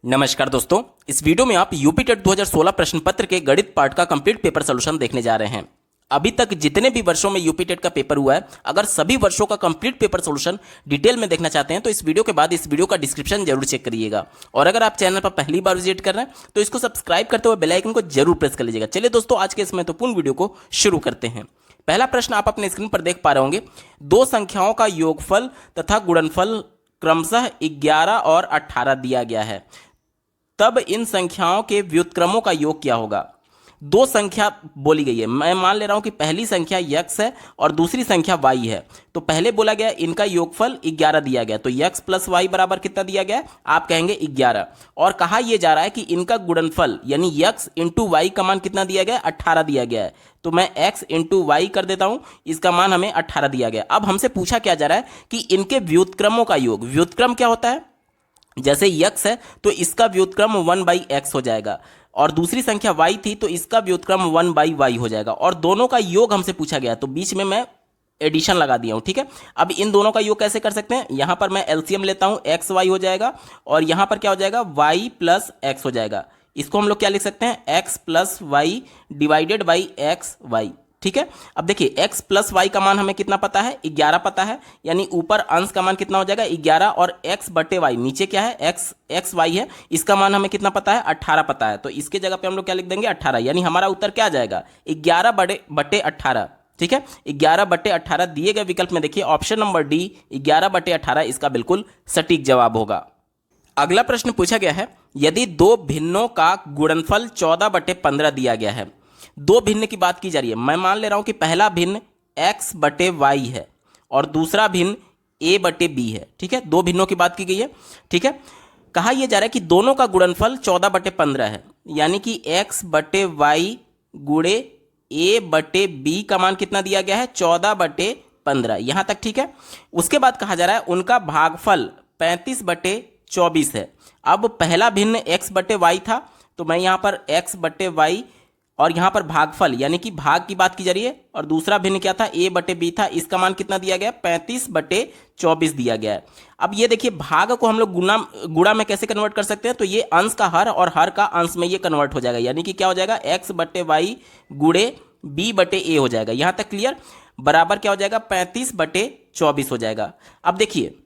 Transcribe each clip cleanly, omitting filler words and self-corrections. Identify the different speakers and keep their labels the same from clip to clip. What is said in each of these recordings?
Speaker 1: नमस्कार दोस्तों, इस वीडियो में आप यूपी टेट 2016 प्रश्न पत्र के गणित पार्ट का कंप्लीट पेपर सोल्यूशन देखने जा रहे हैं। अभी तक जितने भी वर्षों में यूपी टेट का पेपर हुआ है, अगर सभी वर्षों का कंप्लीट पेपर सोल्यूशन डिटेल में देखना चाहते हैं तो इस वीडियो के बाद इस वीडियो का डिस्क्रिप्शन जरूर चेक करिएगा। और अगर आप चैनल पर पहली बार विजिट कर रहे हैं तो इसको सब्सक्राइब करते हुए बेल आइकन को जरूर प्रेस कर लीजिएगा। चलिए दोस्तों, आज के इस महत्वपूर्ण वीडियो को शुरू करते हैं। पहला प्रश्न आप अपने स्क्रीन पर देख पा रहे होंगे। दो संख्याओं का योगफल तथा गुणनफल क्रमशः 11 और 18 दिया गया है, तब इन संख्याओं के व्युत्क्रमों का योग क्या होगा। दो संख्या बोली गई है, मैं मान ले रहा हूं कि पहली संख्या x है और दूसरी संख्या y है। तो पहले बोला गया इनका योगफल 11 दिया गया, तो x प्लस वाई बराबर कितना दिया गया है, आप कहेंगे 11। और कहा यह जा रहा है कि इनका गुणनफल यानी x इंटू वाई का मान कितना दिया गया है, 18 दिया गया है। तो मैं x इंटू वाई कर देता हूं, इसका मान हमें 18 दिया गया। अब हमसे पूछा क्या जा रहा है कि इनके व्युत्क्रमों का योग। व्युत्क्रम क्या होता है, जैसे x है तो इसका व्युत्क्रम 1/x हो जाएगा, और दूसरी संख्या y थी तो इसका व्युत्क्रम 1/y हो जाएगा, और दोनों का योग हमसे पूछा गया तो बीच में मैं एडिशन लगा दिया हूं। ठीक है, अब इन दोनों का योग कैसे कर सकते हैं, यहां पर मैं एलसीएम लेता हूं, एक्स वाई हो जाएगा और यहां पर क्या हो जाएगा, y प्लस एक्स हो जाएगा। इसको हम लोग क्या लिख सकते हैं, x plus y divided by x y. ठीक है, अब देखिए x प्लस वाई का मान हमें कितना पता है, 11 पता है, यानी ऊपर अंश का मान कितना हो जाएगा 11, और x बटे वाई नीचे क्या है x वाई है, इसका मान हमें कितना पता है 18 पता है। तो इसके जगह पे हम लोग क्या लिख देंगे 18, यानी हमारा उत्तर क्या आ जाएगा 11 बटे 18। ठीक है, 11 बटे 18 दिए गए विकल्प में देखिए ऑप्शन नंबर डी 11 बटे 18 इसका बिल्कुल सटीक जवाब होगा। अगला प्रश्न पूछा गया है, यदि दो भिन्नों का गुणनफल 14 बटे 15 दिया गया है। दो भिन्न की बात की जा रही है, मैं मान ले रहा हूं कि पहला भिन्न x बटे वाई है और दूसरा भिन्न a बटे बी है। ठीक है, दो भिन्नों की बात की गई है। ठीक है, कहा यह जा रहा है कि दोनों का गुणनफल 14 बटे 15 है, यानी कि x बटे वाई गुणे a बटे बी का मान कितना दिया गया है 14 बटे 15। यहां तक ठीक है। उसके बाद कहा जा रहा है उनका भागफल 35 बटे 24 है। अब पहला भिन्न x बटे वाई था तो मैं यहां पर x बटे वाई और यहां पर भागफल यानी कि भाग की बात की जा रही है, और दूसरा भिन्न क्या था a बटे b था, इसका मान कितना दिया गया 35 बटे 24 दिया गया है। अब ये देखिए भाग को हम लोग गुणा में कैसे कन्वर्ट कर सकते हैं, तो ये अंश का हर और हर का अंश में ये कन्वर्ट हो जाएगा, यानी कि क्या हो जाएगा x बटे वाई गुणे b बटे a हो जाएगा। यहां तक क्लियर, बराबर क्या हो जाएगा 35 बटे 24 हो जाएगा। अब देखिए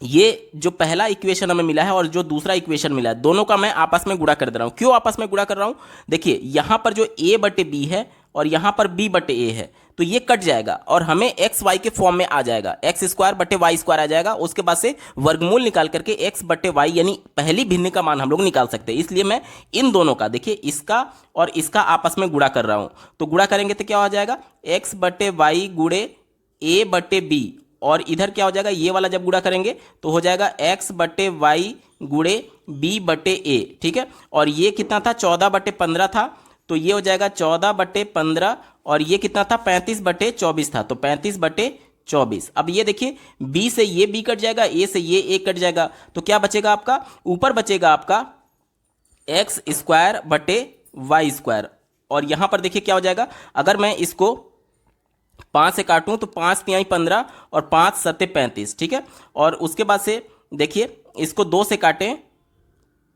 Speaker 1: ये जो पहला इक्वेशन हमें मिला है और जो दूसरा इक्वेशन मिला है, दोनों का मैं आपस में गुणा कर दे रहा हूं। क्यों आपस में गुणा कर रहा हूं, देखिए यहां पर जो a बटे बी है और यहां पर b बटे a है, तो ये कट जाएगा और हमें एक्स वाई के फॉर्म में आ जाएगा, एक्स स्क्वायर बटे वाई स्क्वायर आ जाएगा। उसके बाद से वर्गमूल निकाल करके एक्स बटे वाई यानी पहली भिन्न का मान हम लोग निकाल सकते हैं। इसलिए मैं इन दोनों का देखिए इसका और इसका आपस में गुणा कर रहा हूं, तो गुणा करेंगे तो क्या हो जाएगा एक्स बटे वाई गुणे a बटे बी, और इधर क्या हो जाएगा ये वाला जब गुणा करेंगे तो हो जाएगा x बटे वाई गुणे b बटे a। ठीक है, और ये कितना था 14 बटे 15 था, तो ये हो जाएगा 14 बटे 15, और ये कितना था 35 बटे 24 था, तो 35 बटे 24। अब ये देखिए b से ये b कट जाएगा, a से ये a कट जाएगा, तो क्या बचेगा आपका, ऊपर बचेगा आपका एक्स स्क्वायर बटे वाई स्क्वायर। और यहां पर देखिए क्या हो जाएगा, अगर मैं इसको 5 से काटूं तो 5 तिहाई 15 और 5 सत्ते 35। ठीक है, और उसके बाद से देखिए इसको 2 से काटें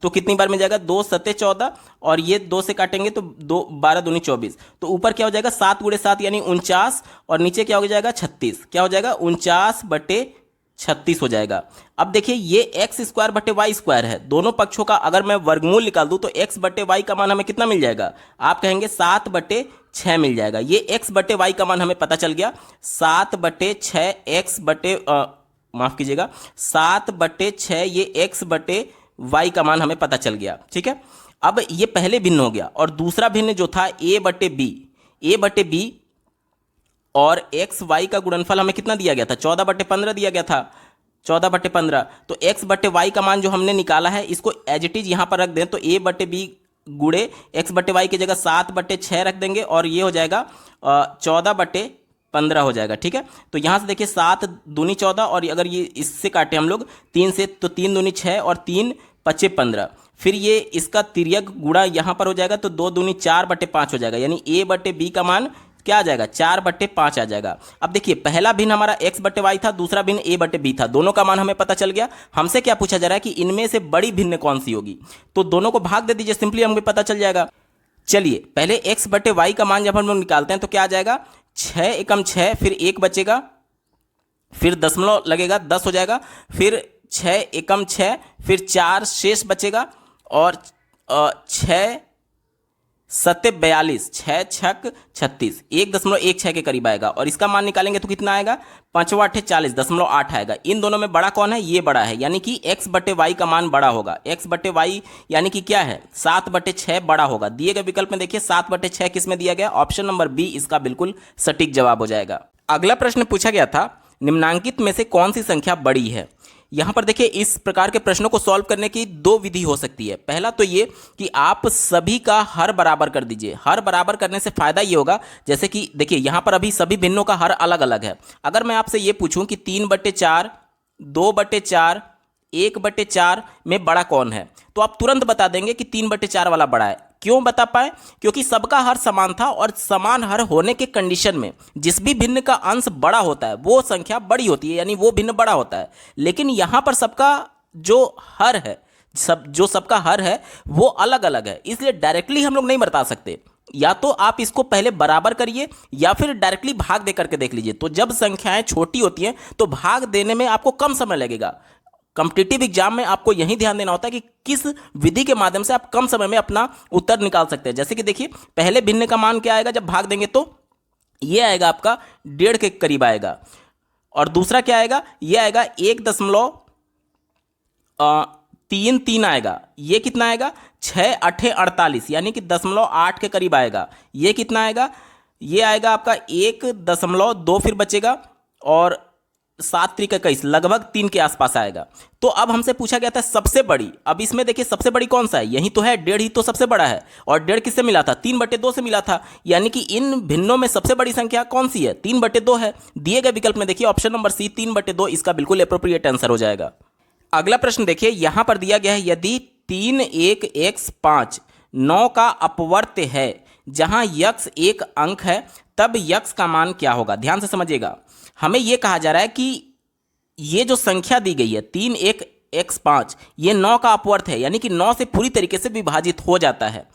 Speaker 1: तो कितनी बार मिल जाएगा 2 सत्ते 14, और ये 2 से काटेंगे तो 2 12 दूनी 24, तो ऊपर क्या हो जाएगा 7 गुणे 7 यानी 49, और नीचे क्या हो जाएगा 36, क्या हो जाएगा 49 बटे 36 हो जाएगा। अब देखिए ये एक्स स्क्वायर बटे वाई स्क्वायर है, दोनों पक्षों का अगर मैं वर्गमूल निकाल दूं तो एक्स बटे वाई का मान हमें कितना मिल जाएगा, आप कहेंगे 7 बटे 6 मिल जाएगा। ये एक्स बटे वाई का मान हमें पता चल गया 7 बटे 6 एक्स बटे माफ कीजिएगा 7 बटे 6 ये एक्स बटे वाई का मान हमें पता चल गया। ठीक है, अब ये पहले भिन्न हो गया, और दूसरा भिन्न जो था a बटे बी और एक्स वाई का गुणनफल हमें कितना दिया गया था 14 बटे 15 दिया गया था, 14 बटे 15, तो x बटे वाई का मान जो हमने निकाला है इसको एज इट इज यहां पर रख दें, तो a बटे बी गुणे एक्स बटे वाई की जगह 7 बटे 6 रख देंगे, और ये हो जाएगा 14 बटे 15 हो जाएगा। ठीक है, तो यहां से देखिए 7 दूनी 14, और अगर ये इससे काटे हम लोग 3 से तो 3 दूनी 6 और 3 पच्चे 15, फिर ये इसका तिर्यक गुणा यहां पर हो जाएगा तो 2 दूनी 4 बटे 5 हो जाएगा, यानी a बटे बी का मान क्या आ जाएगा 4/5 आ जाएगा। अब देखिए पहला भिन्न हमारा x/y था, दूसरा भिन्न a/b था, दोनों का मान हमें पता चल गया। हमसे क्या पूछा जा रहा है कि इनमें से बड़ी भिन्न कौन सी होगी, तो दोनों को भाग दे दीजिए, सिंपली हमें पता चल जाएगा। चलिए पहले x/y का मान जब हम लोग निकालते हैं तो क्या आ जाएगा 6 एकम 6, फिर 1 बचेगा, फिर दशमलव लगेगा 10 हो जाएगा, फिर 6 एकम 6, फिर 4 शेष बचेगा, और 6 सत्ते 42, 6 छक 36, 1.16 के करीब आएगा। और इसका मान निकालेंगे तो कितना आएगा 5×8 40.8 आएगा। इन दोनों में बड़ा कौन है, ये बड़ा है, यानी कि x/y का मान बड़ा होगा। x/y यानी कि क्या है 7/6 बड़ा होगा। दिए गए विकल्प में देखिए 7/6 किस में दिया गया, ऑप्शन नंबर बी इसका बिल्कुल सटीक जवाब हो जाएगा। अगला प्रश्न पूछा गया था निम्नांकित में से कौन सी संख्या बड़ी है। यहां पर देखिए इस प्रकार के प्रश्नों को सॉल्व करने की दो विधि हो सकती है। पहला तो ये कि आप सभी का हर बराबर कर दीजिए। हर बराबर करने से फायदा ये होगा, जैसे कि देखिए यहां पर अभी सभी भिन्नों का हर अलग अलग है। अगर मैं आपसे ये पूछूं कि 3/4, 2/4, 1/4 में बड़ा कौन है, तो आप तुरंत बता देंगे कि 3/4 वाला बड़ा है। क्यों बता पाए, क्योंकि सबका हर समान था, और समान हर होने के कंडीशन में जिस भी भिन्न का अंश बड़ा होता है वो संख्या बड़ी होती है, यानी वो भिन्न बड़ा होता है। लेकिन यहां पर सबका जो हर है, सबका हर है वो अलग अलग है, इसलिए डायरेक्टली हम लोग नहीं बता सकते। या तो आप इसको पहले बराबर करिए या फिर डायरेक्टली भाग दे करके देख लीजिए। तो जब संख्याएं छोटी होती हैं तो भाग देने में आपको कम समय लगेगा। कॉम्पिटिटिव एग्जाम में आपको यही ध्यान देना होता है कि किस विधि के माध्यम से आप कम समय में अपना उत्तर निकाल सकते हैं। जैसे कि देखिए पहले भिन्न का मान क्या आएगा जब भाग देंगे, तो ये आएगा आपका 1.5 के करीब आएगा, और दूसरा क्या आएगा, ये आएगा 1.33 आएगा। ये कितना आएगा 6×8 = 48, यानी कि 0.8 के करीब आएगा। ये कितना आएगा, ये आएगा आपका 1.2 फिर बचेगा, और 7×3 = 21, लगभग 3 के आसपास आएगा। तो अब हमसे पूछा गया था सबसे बड़ी। अब इसमें देखिए सबसे बड़ी कौन सा है, यही तो है 1.5 ही तो सबसे बड़ा है, और 1.5 किससे मिला था 3/2 से मिला था, यानी कि इन भिन्नों में सबसे बड़ी संख्या कौन सी है 3/2 है। दिए गए विकल्प में देखिए ऑप्शन नंबर सी 3/2 इसका बिल्कुल एप्रोप्रिएट आंसर हो जाएगा। अगला प्रश्न देखिए यहां पर दिया गया है यदि 3 1 x 5 9 का अपवर्त्य है जहां यक्स एक अंक है तब यक्स का मान क्या होगा। ध्यान से समझिएगा, हमें यह कहा जा रहा है कि ये जो संख्या दी गई है 3 1 x 5 ये 9 का अपवर्त है, यानी कि 9 से पूरी तरीके से विभाजित हो जाता है।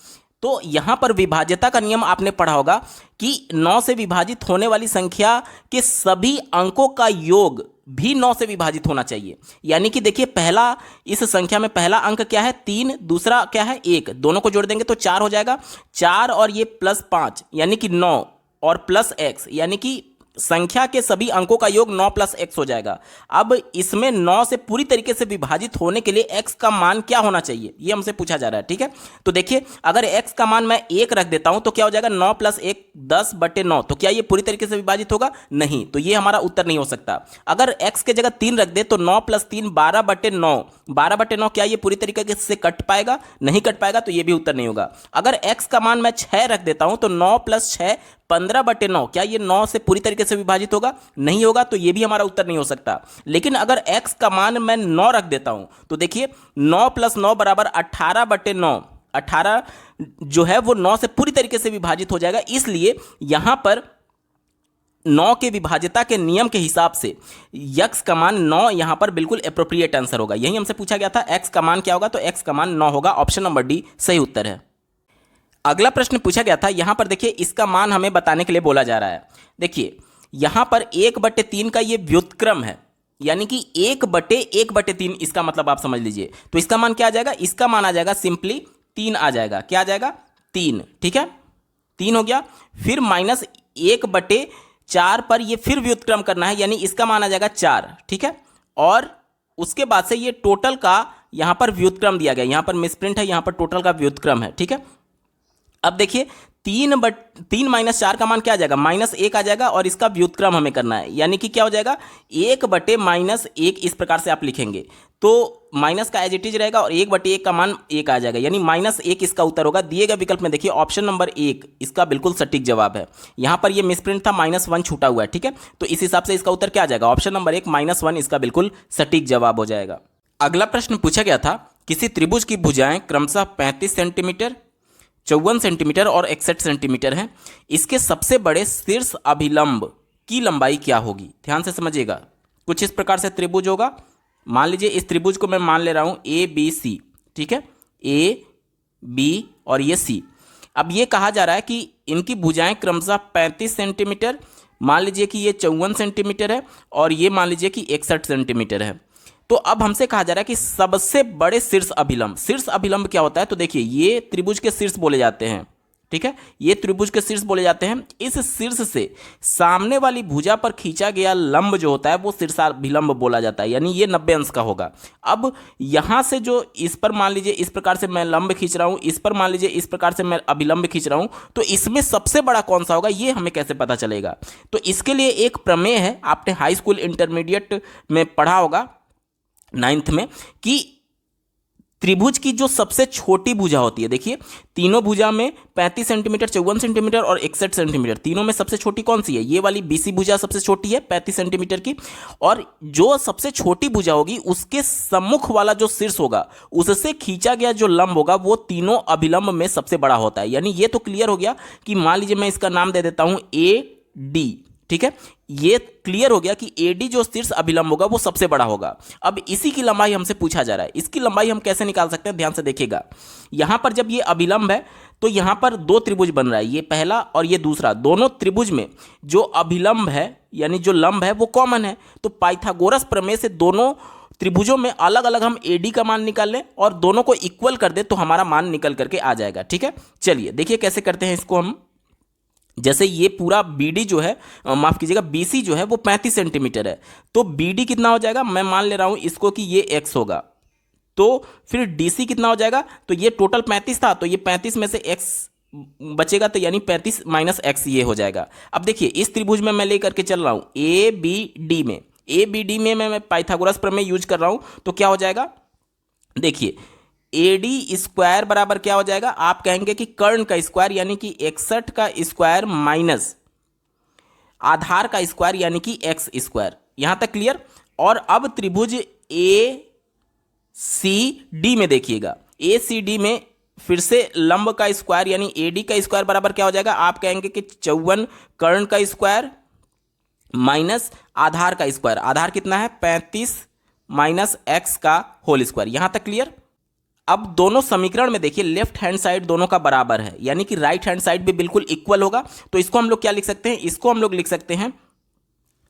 Speaker 1: तो यहां पर विभाज्यता का नियम आपने पढ़ा होगा कि 9 से विभाजित होने वाली संख्या के सभी अंकों का योग भी 9 से विभाजित होना चाहिए। यानी कि देखिए पहला, इस संख्या में पहला अंक क्या है 3, दूसरा क्या है 1, दोनों को जोड़ देंगे तो 4 हो जाएगा। 4 और ये +5 यानी कि 9, और प्लस x यानी कि संख्या के सभी अंकों का योग 9 + x हो जाएगा। अब इसमें 9 से पूरी तरीके से विभाजित होने के लिए x का मान क्या होना चाहिए, ये हमसे पूछा जा रहा है। ठीक है, तो देखिए अगर x का मान मैं 1 रख देता हूं तो क्या हो जाएगा 9 + 1 10/9। तो क्या ये पूरी तरीके से विभाजित होगा, नहीं, तो ये हमारा उत्तर नहीं हो सकता। अगर x के जगह 3 रख दे तो 9 + 3 12/9, 12/9 क्या ये पूरी तरीके से कट पाएगा, नहीं कट पाएगा, तो ये भी उत्तर नहीं होगा। अगर x का मान मैं 6 रख देता हूं तो 9 + 6 15/9, क्या ये 9 से पूरी तरीके से विभाजित होगा, नहीं होगा, तो ये भी हमारा उत्तर नहीं हो सकता। लेकिन अगर x का मान मैं 9 रख देता हूं तो देखिए 9 + 9 = 18/9, 18 जो है वो 9 से पूरी तरीके से विभाजित हो जाएगा। इसलिए यहां पर 9 के विभाज्यता के नियम के हिसाब से x का मान 9 यहां पर बिल्कुल एप्रोप्रिएट आंसर होगा। यही हमसे पूछा गया था x का मान क्या होगा, तो x का मान 9 होगा, ऑप्शन नंबर डी सही उत्तर है। अगला प्रश्न पूछा गया था, यहां पर देखिए इसका मान हमें बताने के लिए बोला जा रहा है। देखिए यहां पर 1/3 का ये व्युत्क्रम है, यानी कि 1/1/3, इसका मतलब आप समझ लीजिए। तो इसका मान क्या आ जाएगा, इसका मान आ जाएगा सिंपली 3 आ जाएगा। क्या आ जाएगा 3, ठीक है 3 हो गया। फिर -1/4 पर ये फिर व्युत्क्रम करना है, यानी इसका मान आ जाएगा 4, ठीक है। और उसके बाद से ये टोटल का यहां पर व्युत्क्रम दिया गया, यहां पर मिसप्रिंट है, यहां पर टोटल का व्युत्क्रम है, ठीक है। अब देखिए 3 - 4 का मान क्या आ जाएगा, -1 आ जाएगा, और इसका व्युत्क्रम हमें करना है, यानी कि क्या हो जाएगा 1/-1, इस प्रकार से आप लिखेंगे तो माइनस का एज इट इज रहेगा, और 1/1 का मान 1 आ जाएगा, यानी -1 इसका उत्तर होगा। दिए गए विकल्प में देखिए ऑप्शन नंबर 1 इसका बिल्कुल सटीक जवाब है। यहां पर ये मिसप्रिंट था, -1 छूटा हुआ है, ठीक है। तो इस हिसाब से इसका उत्तर क्या आ जाएगा, ऑप्शन नंबर 1 -1 इसका बिल्कुल सटीक जवाब हो जाएगा। अगला प्रश्न पूछा गया था, किसी त्रिभुज की भुजाएं क्रमशः 35 सेंटीमीटर, 54 सेंटीमीटर और 61 सेंटीमीटर है, इसके सबसे बड़े शीर्ष अभिलंब की लंबाई क्या होगी? ध्यान से समझिएगा। कुछ इस प्रकार से त्रिभुज होगा। मान लीजिए इस त्रिभुज को मैं मान ले रहा हूं ए बी सी, ठीक है, ए बी और ये सी। अब ये कहा जा रहा है कि इनकी भुजाएं क्रमशः 35 सेंटीमीटर, मान लीजिए कि ये 54 सेंटीमीटर है और ये मान लीजिए कि 61 सेंटीमीटर है। तो अब हमसे कहा जा रहा है कि सबसे बड़े शीर्ष अभिलंब, शीर्ष अभिलंब क्या होता है? तो देखिए ये त्रिभुज के शीर्ष बोले जाते हैं, ठीक है, ये त्रिभुज के शीर्ष बोले जाते हैं। इस शीर्ष से सामने वाली भुजा पर खींचा गया लंब जो होता है वो शीर्षाभिलंब बोला जाता है, यानी ये 90 अंश का होगा। अब यहां से जो इस पर मान लीजिए इस प्रकार से मैं लंब खींच रहा हूं, इस पर मान लीजिए इस प्रकार से मैं अभिलंब खींच रहा हूं, तो इसमें सबसे बड़ा कौन सा होगा ये हमें कैसे पता चलेगा? तो इसके लिए एक प्रमेय है, आपने हाई स्कूल इंटरमीडिएट में पढ़ा होगा 9th में, कि त्रिभुज की जो सबसे छोटी भुजा होती है, देखिए तीनों भुजा में 35 सेंटीमीटर, 54 सेंटीमीटर और 61 सेंटीमीटर, तीनों में सबसे छोटी कौन सी है? ये वाली बीसी भुजा सबसे छोटी है 35 सेंटीमीटर की, और जो सबसे छोटी भुजा होगी उसके सम्मुख वाला जो शीर्ष होगा उससे खींचा गया जो लंब होगा वो तीनों अभिलंब में सबसे बड़ा होता है। यानी ये तो क्लियर हो गया कि मान लीजिए मैं इसका नाम दे देता हूं ए डी, ठीक है, ये क्लियर हो गया कि एडी जो शीर्ष अभिलंब होगा वो सबसे बड़ा होगा। अब इसी की लंबाई हमसे पूछा जा रहा है, इसकी लंबाई हम कैसे निकाल सकते हैं? ध्यान से देखिएगा, यहां पर जब ये अभिलंब है तो यहां पर दो त्रिभुज बन रहा है, ये पहला और ये दूसरा, दोनों त्रिभुज में जो अभिलंब है यानी जो लंब है वो कॉमन है। तो पाइथागोरस प्रमेय से दोनों त्रिभुजों में अलग अलग हम एडी का मान निकाल लें और दोनों को इक्वल कर दे तो हमारा मान निकल करके आ जाएगा, ठीक है। चलिए देखिए कैसे करते हैं इसको हम। जैसे ये पूरा BD जो है, माफ कीजिएगा BC जो है वो 35 सेंटीमीटर है, तो BD कितना हो जाएगा? मैं मान ले रहा हूं इसको कि ये x होगा, तो फिर DC कितना हो जाएगा? तो ये टोटल 35 था, तो ये 35 में से x बचेगा, तो यानी 35 माइनस x ये हो जाएगा। अब देखिए इस त्रिभुज में मैं लेकर के चल रहा हूं ABD में, ABD में मैं पाइथागोरस प्रमेय यूज कर रहा हूं, तो क्या हो जाएगा? देखिए AD स्क्वायर बराबर क्या हो जाएगा? आप कहेंगे कि कर्ण का स्क्वायर यानी कि 61 का स्क्वायर माइनस आधार का स्क्वायर यानी कि x स्क्वायर। यहां तक क्लियर? और अब त्रिभुज ACD में देखिएगा, ACD में फिर से लंब का स्क्वायर यानी AD का स्क्वायर बराबर क्या हो जाएगा? आप कहेंगे कि 54 कर्ण का स्क्वायर माइनस आधार का स्क्वायर। आधार कितना है? 35 माइनस x का होल स्क्वायर। यहां तक क्लियर? अब दोनों समीकरण में देखिए लेफ्ट हैंड साइड दोनों का बराबर है, यानी कि राइट हैंड साइड भी बिल्कुल इक्वल होगा। तो इसको हम लोग क्या लिख सकते हैं? इसको हम लोग लिख सकते हैं,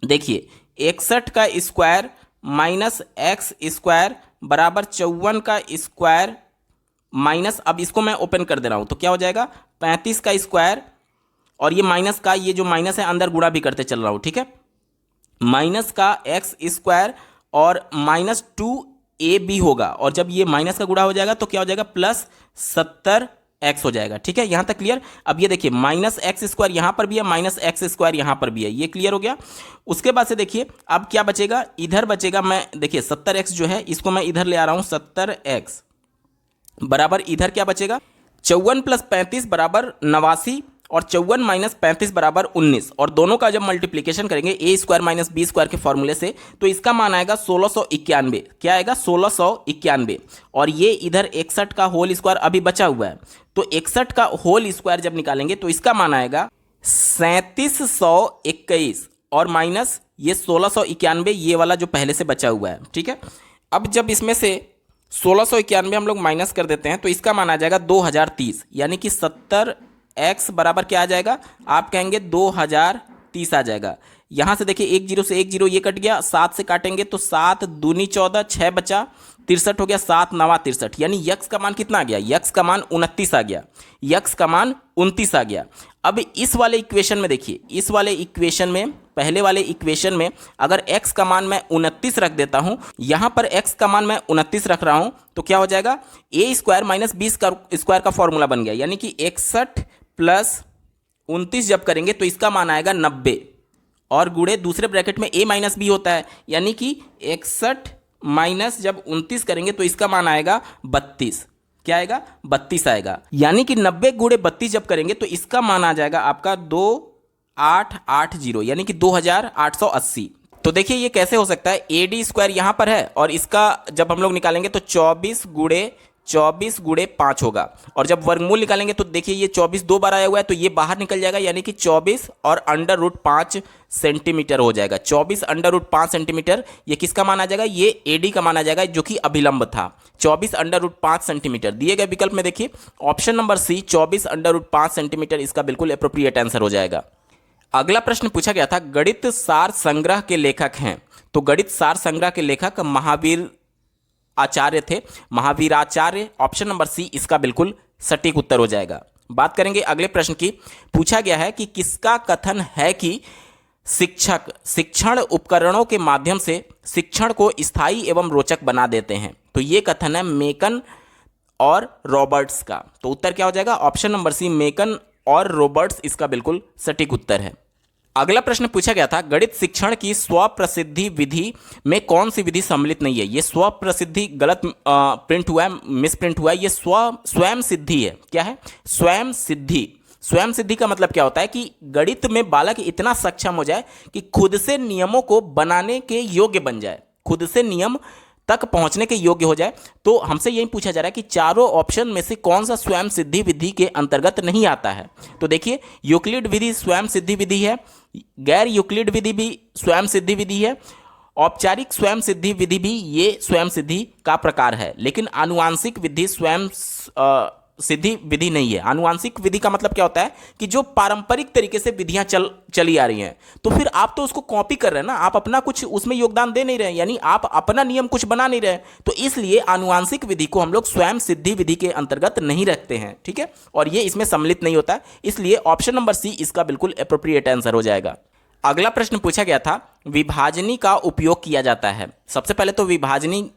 Speaker 1: देखिए 61 का स्क्वायर माइनस x स्क्वायर बराबर 54 का स्क्वायर माइनस, अब इसको मैं ओपन कर दे रहा हूं तो क्या हो जाएगा? 35 का स्क्वायर और ये माइनस का, ये जो माइनस है अंदर गुणा भी करते चल रहा हूं, ठीक है, माइनस का x स्क्वायर और माइनस 2ab होगा, और जब ये माइनस का गुणा हो जाएगा तो क्या हो जाएगा? प्लस 70x हो जाएगा, ठीक है। यहां तक क्लियर? अब ये देखिए माइनस एक्स स्क्वायर यहां पर भी है, माइनस एक्स स्क्वायर यहां पर भी है, ये क्लियर हो गया। उसके बाद से देखिए अब क्या बचेगा? इधर बचेगा, मैं देखिए 70x जो है इसको मैं इधर ले आ रहा हूं, 70x बराबर इधर क्या बचेगा? 54 प्लस 35 बराबर 89 और 54 माइनस 35 बराबर 19, और दोनों का जब मल्टीप्लीकेशन करेंगे ए स्क्वायर माइनस बी स्क्वायर के फॉर्मूले से तो इसका मान आएगा 1691। क्या आएगा? 1691। और ये इधर 61 का होल स्क्वायर अभी बचा हुआ है, तो 61 का होल स्क्वायर जब निकालेंगे तो इसका मान आएगा 3721 और माइनस ये 1691 ये वाला जो पहले से बचा हुआ है, ठीक है। अब जब इसमें से 1691 हम लोग माइनस कर देते हैं तो इसका मान आ जाएगा 2030, यानी कि 70x बराबर क्या आ जाएगा? आप कहेंगे 2030 आ जाएगा। यहां से देखिए 1 0 से 1 0 ये कट गया, 7 से काटेंगे तो 7 दूनी 14, 6 बचा, 63 हो गया, 7 9 63, यानी यक्स का मान कितना आ गया? यक्स का मान 29 आ गया, यक्स का मान 29 आ गया। अब इस वाले इक्वेशन में देखिए, इस वाले इक्वेशन में, पहले वाले इक्वेशन में अगर x का मान मैं 29 रख देता हूं, यहां पर x का मान मैं 29 रख रहा हूं तो क्या हो जाएगा? ए स्क्वायर माइनस बी स्क्वायर का फॉर्मूला बन गया, यानी कि 61 प्लस 29 जब करेंगे तो इसका मान आएगा 90, और गुणे दूसरे ब्रैकेट में a माइनस बी होता है, यानी कि 61 माइनस जब 29 करेंगे तो इसका मान आएगा 32। क्या आएगा? 32 आएगा, यानी कि 90 गुणे 32 जब करेंगे तो इसका मान आ जाएगा आपका 2880, यानी कि 2880। तो देखिए ये कैसे हो सकता है? AD स्क्वायर यहाँ पर है और इसका जब हम लोग निकालेंगे तो 24 गुणे 24 गुणे 5 होगा। और जब वर्गमूल निकालेंगे तो देखिए ये 24 दो बार आया हुआ है तो ये बाहर निकल जाएगा, यानी कि 24 और अंडर रूट 5 सेंटीमीटर हो जाएगा। 24 अंडर रूट 5 सेंटीमीटर ये किसका माना जाएगा, ये एडी का माना जाएगा जो कि अभिलंब था। 24 अंडर रूट 5 सेंटीमीटर दिए गए विकल्प में देखिए option number C 24 under root 5 centimetre इसका बिल्कुल एप्रोप्रिएट आंसर हो जाएगा। अगला प्रश्न पूछा गया था गणित सार संग्रह के लेखक हैं, तो गणित सार संग्रह के लेखक महावीर आचार्य थे, महावीराचार्य। ऑप्शन नंबर सी इसका बिल्कुल सटीक उत्तर हो जाएगा। बात करेंगे अगले प्रश्न की। पूछा गया है कि किसका कथन है कि शिक्षक शिक्षण उपकरणों के माध्यम से शिक्षण को स्थायी एवं रोचक बना देते हैं, तो ये कथन है मेकन और रॉबर्ट्स का। तो उत्तर क्या हो जाएगा, ऑप्शन नंबर सी मेकन और रॉबर्ट्स इसका बिल्कुल सटीक उत्तर है। अगला प्रश्न पूछा गया था गणित शिक्षण की स्वप्रसिद्धि विधि में कौन सी विधि सम्मिलित नहीं है। ये स्वप्रसिद्धि गलत प्रिंट हुआ है, मिस प्रिंट हुआ है, ये स्वयं सिद्धि है। क्या है, स्वयं सिद्धि। स्वयं सिद्धि का मतलब क्या होता है कि गणित में बालक इतना सक्षम हो जाए कि खुद से नियमों को बनाने के योग्य बन जाए, खुद से नियम तक पहुंचने के योग्य हो जाए। तो हमसे यही पूछा जा रहा है कि चारों ऑप्शन में से कौन सा स्वयं सिद्धि विधि के अंतर्गत नहीं आता है। तो देखिए यूक्लिड विधि स्वयं सिद्धि विधि है, गैर यूक्लिड विधि भी स्वयं सिद्धि विधि है, औपचारिक स्वयं सिद्धि विधि भी ये स्वयं सिद्धि का प्रकार है, लेकिन आनुवांशिक विधि स्वयं सिद्धि विधि नहीं है। आनुवांशिक विधि का मतलब क्या होता है कि जो पारंपरिक तरीके से विधियां चली आ रही हैं, तो फिर आप तो उसको कॉपी कर रहे हैं ना, आप अपना कुछ उसमें योगदान दे नहीं रहे, यानी आप अपना नियम कुछ बना नहीं रहे। तो इसलिए आनुवांशिक विधि को हम लोग स्वयं सिद्धि विधि के अंतर्गत नहीं रखते हैं, ठीक है, और ये इसमें सम्मिलित नहीं होता है। इसलिए ऑप्शन नंबर सी इसका बिल्कुल एप्रोप्रिएट आंसर हो जाएगा। अगला प्रश्न पूछा गया था विभाजनी का उपयोग किया जाता है। सबसे पहले तो विभाजनी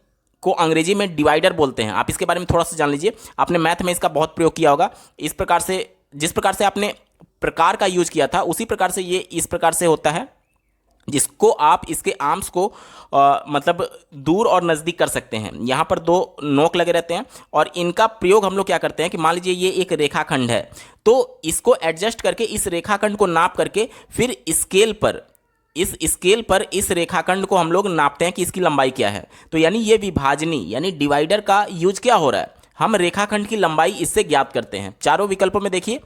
Speaker 1: को अंग्रेजी में डिवाइडर बोलते हैं, आप इसके बारे में थोड़ा सा जान लीजिए। आपने मैथ में इसका बहुत प्रयोग किया होगा। इस प्रकार से जिस प्रकार से आपने प्रकार का यूज किया था उसी प्रकार से ये इस प्रकार से होता है, जिसको आप इसके आर्म्स को मतलब दूर और नज़दीक कर सकते हैं। यहाँ पर दो नोक लगे रहते हैं और इनका प्रयोग हम लोग क्या करते हैं कि मान लीजिए ये एक रेखाखंड है, तो इसको एडजस्ट करके इस रेखाखंड को नाप करके फिर इस स्केल पर इस रेखाखंड को हम लोग नापते हैं कि इसकी लंबाई क्या है। तो यानी ये विभाजनी यानी डिवाइडर का यूज क्या हो रहा है, हम रेखाखंड की लंबाई इससे ज्ञात करते हैं। चारों विकल्पों में देखिए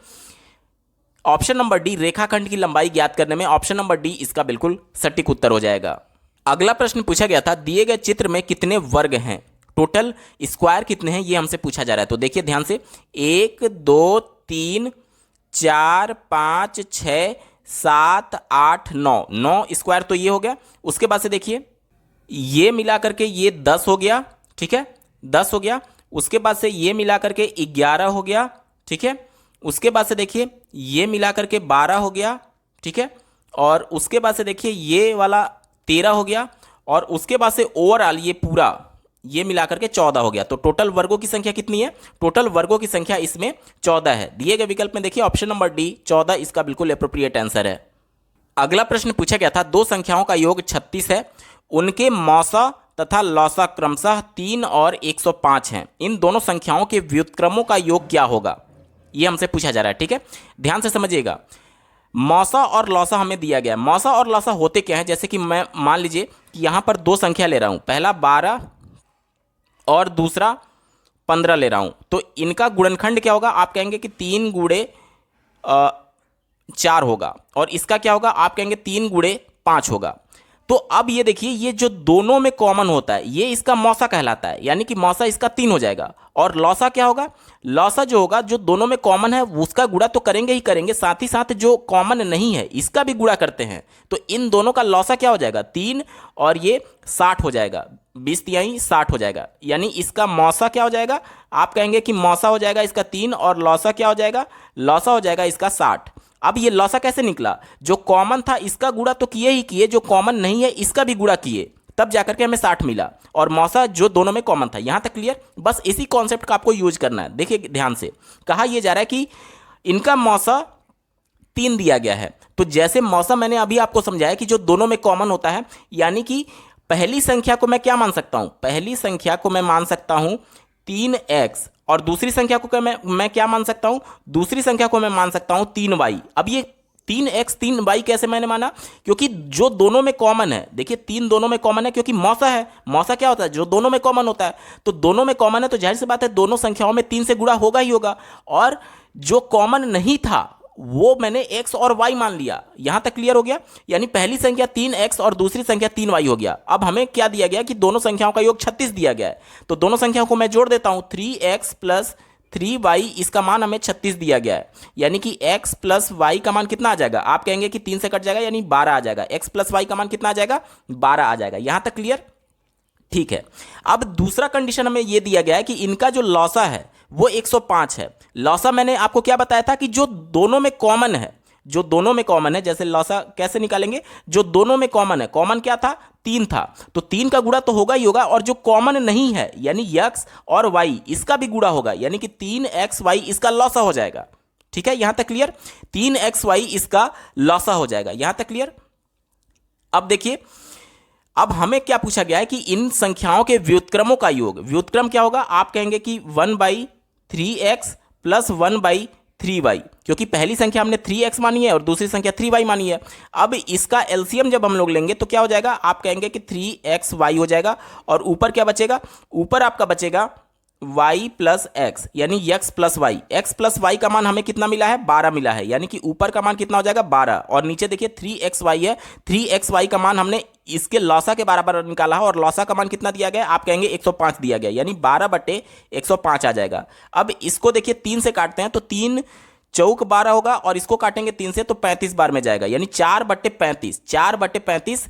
Speaker 1: ऑप्शन नंबर डी रेखाखंड की लंबाई ज्ञात करने में ऑप्शन नंबर डी इसका बिल्कुल सटीक उत्तर हो जाएगा। अगला प्रश्न पूछा गया था दिए गए चित्र में कितने वर्ग हैं, टोटल स्क्वायर कितने हैं, ये हमसे पूछा जा रहा है। तो देखिए ध्यान से 1 2 3 4 5 6 7 8 9 9 स्क्वायर तो ये हो गया। उसके बाद से देखिए ये मिला करके ये 10 हो गया, ठीक है, 10 हो गया। उसके बाद से ये मिला करके 11 हो गया, ठीक है। उसके बाद से देखिए ये मिला करके 12 हो गया, ठीक है। और उसके बाद से देखिए ये वाला 13 हो गया और उसके बाद से ओवरऑल ये पूरा ये मिला करके 14 हो गया। तो टोटल वर्गों की संख्या कितनी है, टोटल वर्गों की संख्या इसमें 14 है। दिए गए विकल्प में देखिए ऑप्शन नंबर डी 14 इसका बिल्कुल एप्रोप्रिएट आंसर है। अगला प्रश्न पूछा गया था दो संख्याओं का योग 36 है, उनके मौसा तथा लौसा क्रमशः 3 और 105 हैं, इन दोनों संख्याओं के व्युत्क्रमों का योग क्या होगा, ये हमसे पूछा जा रहा है, ठीक है। ध्यान से समझिएगा, मौसा और लौसा हमें दिया गया है। मौसा और लौसा होते क्या है, जैसे कि मैं मान लीजिए कि यहाँ पर दो संख्या ले रहा हूँ, पहला 12 और दूसरा 15 ले रहा हूँ, तो इनका गुणनखंड क्या होगा, आप कहेंगे कि 3 गुणे 4 होगा, और इसका क्या होगा, आप कहेंगे 3 गुणे 5 होगा। तो अब ये देखिए ये जो दोनों में कॉमन होता है ये इसका मौसा कहलाता है, यानी कि मौसा इसका 3 हो जाएगा। और लौसा क्या होगा, लौसा जो होगा जो दोनों में कॉमन है उसका गुणा तो करेंगे ही करेंगे, साथ ही साथ जो कॉमन नहीं है इसका भी गुणा करते हैं। तो इन दोनों का लौसा क्या हो जाएगा, 3 और ये 60 हो जाएगा, 20 तिहाई 60 हो जाएगा। यानी इसका मौसा क्या हो जाएगा, आप कहेंगे कि मौसा हो जाएगा इसका 3 और लौसा क्या हो जाएगा, लौसा हो जाएगा इसका 60। अब ये लौसा कैसे निकला, जो कॉमन था इसका गुणा तो किए ही किए, जो कॉमन नहीं है इसका भी गुणा किए, तब जाकर के हमें 60 मिला। और मौसा जो दोनों में कॉमन था। यहां तक क्लियर, बस इसी कॉन्सेप्ट का आपको यूज करना है। देखिए ध्यान से, कहा यह जा रहा है कि इनका मौसा 3 दिया गया है, तो जैसे मौसा मैंने अभी आपको समझाया कि जो दोनों में कॉमन होता है, यानी कि पहली संख्या को मैं क्या मान सकता हूं, पहली संख्या को मैं मान सकता हूं 3x, और दूसरी संख्या को मैं क्या मान सकता हूं, दूसरी संख्या को मैं मान सकता हूं 3y। अब ये 3x 3y कैसे मैंने माना? क्योंकि जो दोनों में कॉमन है, देखिए 3 दोनों में कॉमन है क्योंकि मौसा है। मौसा क्या होता है? जो दोनों में कॉमन होता है। तो दोनों में कॉमन है तो जाहिर सी बात है दोनों संख्याओं में 3 से गुणा होगा ही होगा। और जो कॉमन नहीं था वो मैंने x और y मान लिया। यहां तक क्लियर हो गया? यानी पहली संख्या 3x और दूसरी संख्या 3y हो गया। अब हमें क्या दिया गया कि दोनों संख्याओं का योग 36 दिया गया है। तो दोनों संख्याओं को मैं जोड़ देता हूं, 3x प्लस 3y, इसका मान हमें 36 दिया गया है। यानी कि x प्लस वाई का मान कितना आ जाएगा? आप कहेंगे कि 3 से कट जाएगा यानी 12 आ जाएगा। x प्लस वाई का मान कितना आ जाएगा? 12 आ जाएगा। यहां तक क्लियर? ठीक है। अब दूसरा कंडीशन हमें यह दिया गया है कि इनका जो लॉसा है वो 105 है। लॉसा मैंने आपको क्या बताया था कि जो दोनों में कॉमन है, जो दोनों में कॉमन है, जैसे लॉसा कैसे निकालेंगे? जो दोनों में कॉमन है, कॉमन क्या था? 3 था, तो 3 का गुणा तो होगा ही होगा, और जो कॉमन नहीं है यानी x और y, इसका भी गुणा होगा, यानी कि 3xy इसका लॉसा हो जाएगा। ठीक है, यहां तक क्लियर? 3xy इसका लॉसा हो जाएगा। यहां तक क्लियर? अब देखिए, अब हमें क्या पूछा गया है कि इन संख्याओं के व्युत्क्रमों का योग। व्युत्क्रम क्या होगा? आप कहेंगे कि 1/3x प्लस 1/3y, क्योंकि पहली संख्या हमने 3x मानी है और दूसरी संख्या 3y मानी है। अब इसका एलसीएम जब हम लोग लेंगे तो क्या हो जाएगा? आप कहेंगे कि 3xy हो जाएगा, और ऊपर क्या बचेगा? ऊपर आपका बचेगा y प्लस एक्स, यानी x plus y. x plus y का मान हमें कितना मिला है? 12 मिला है, यानी कि ऊपर का मान कितना हो जाएगा? 12, और नीचे देखिए 3xy है। 3xy का मान हमने इसके लॉसा के बराबर निकाला है, और लॉसा का मान कितना दिया गया? आप कहेंगे 105 दिया गया, यानी 12/105 आ जाएगा। अब इसको देखिए 3 से काटते हैं तो 3 चौक 12 होगा, और इसको काटेंगे 3 से तो 35 बार में जाएगा, यानी 4/35। 4/35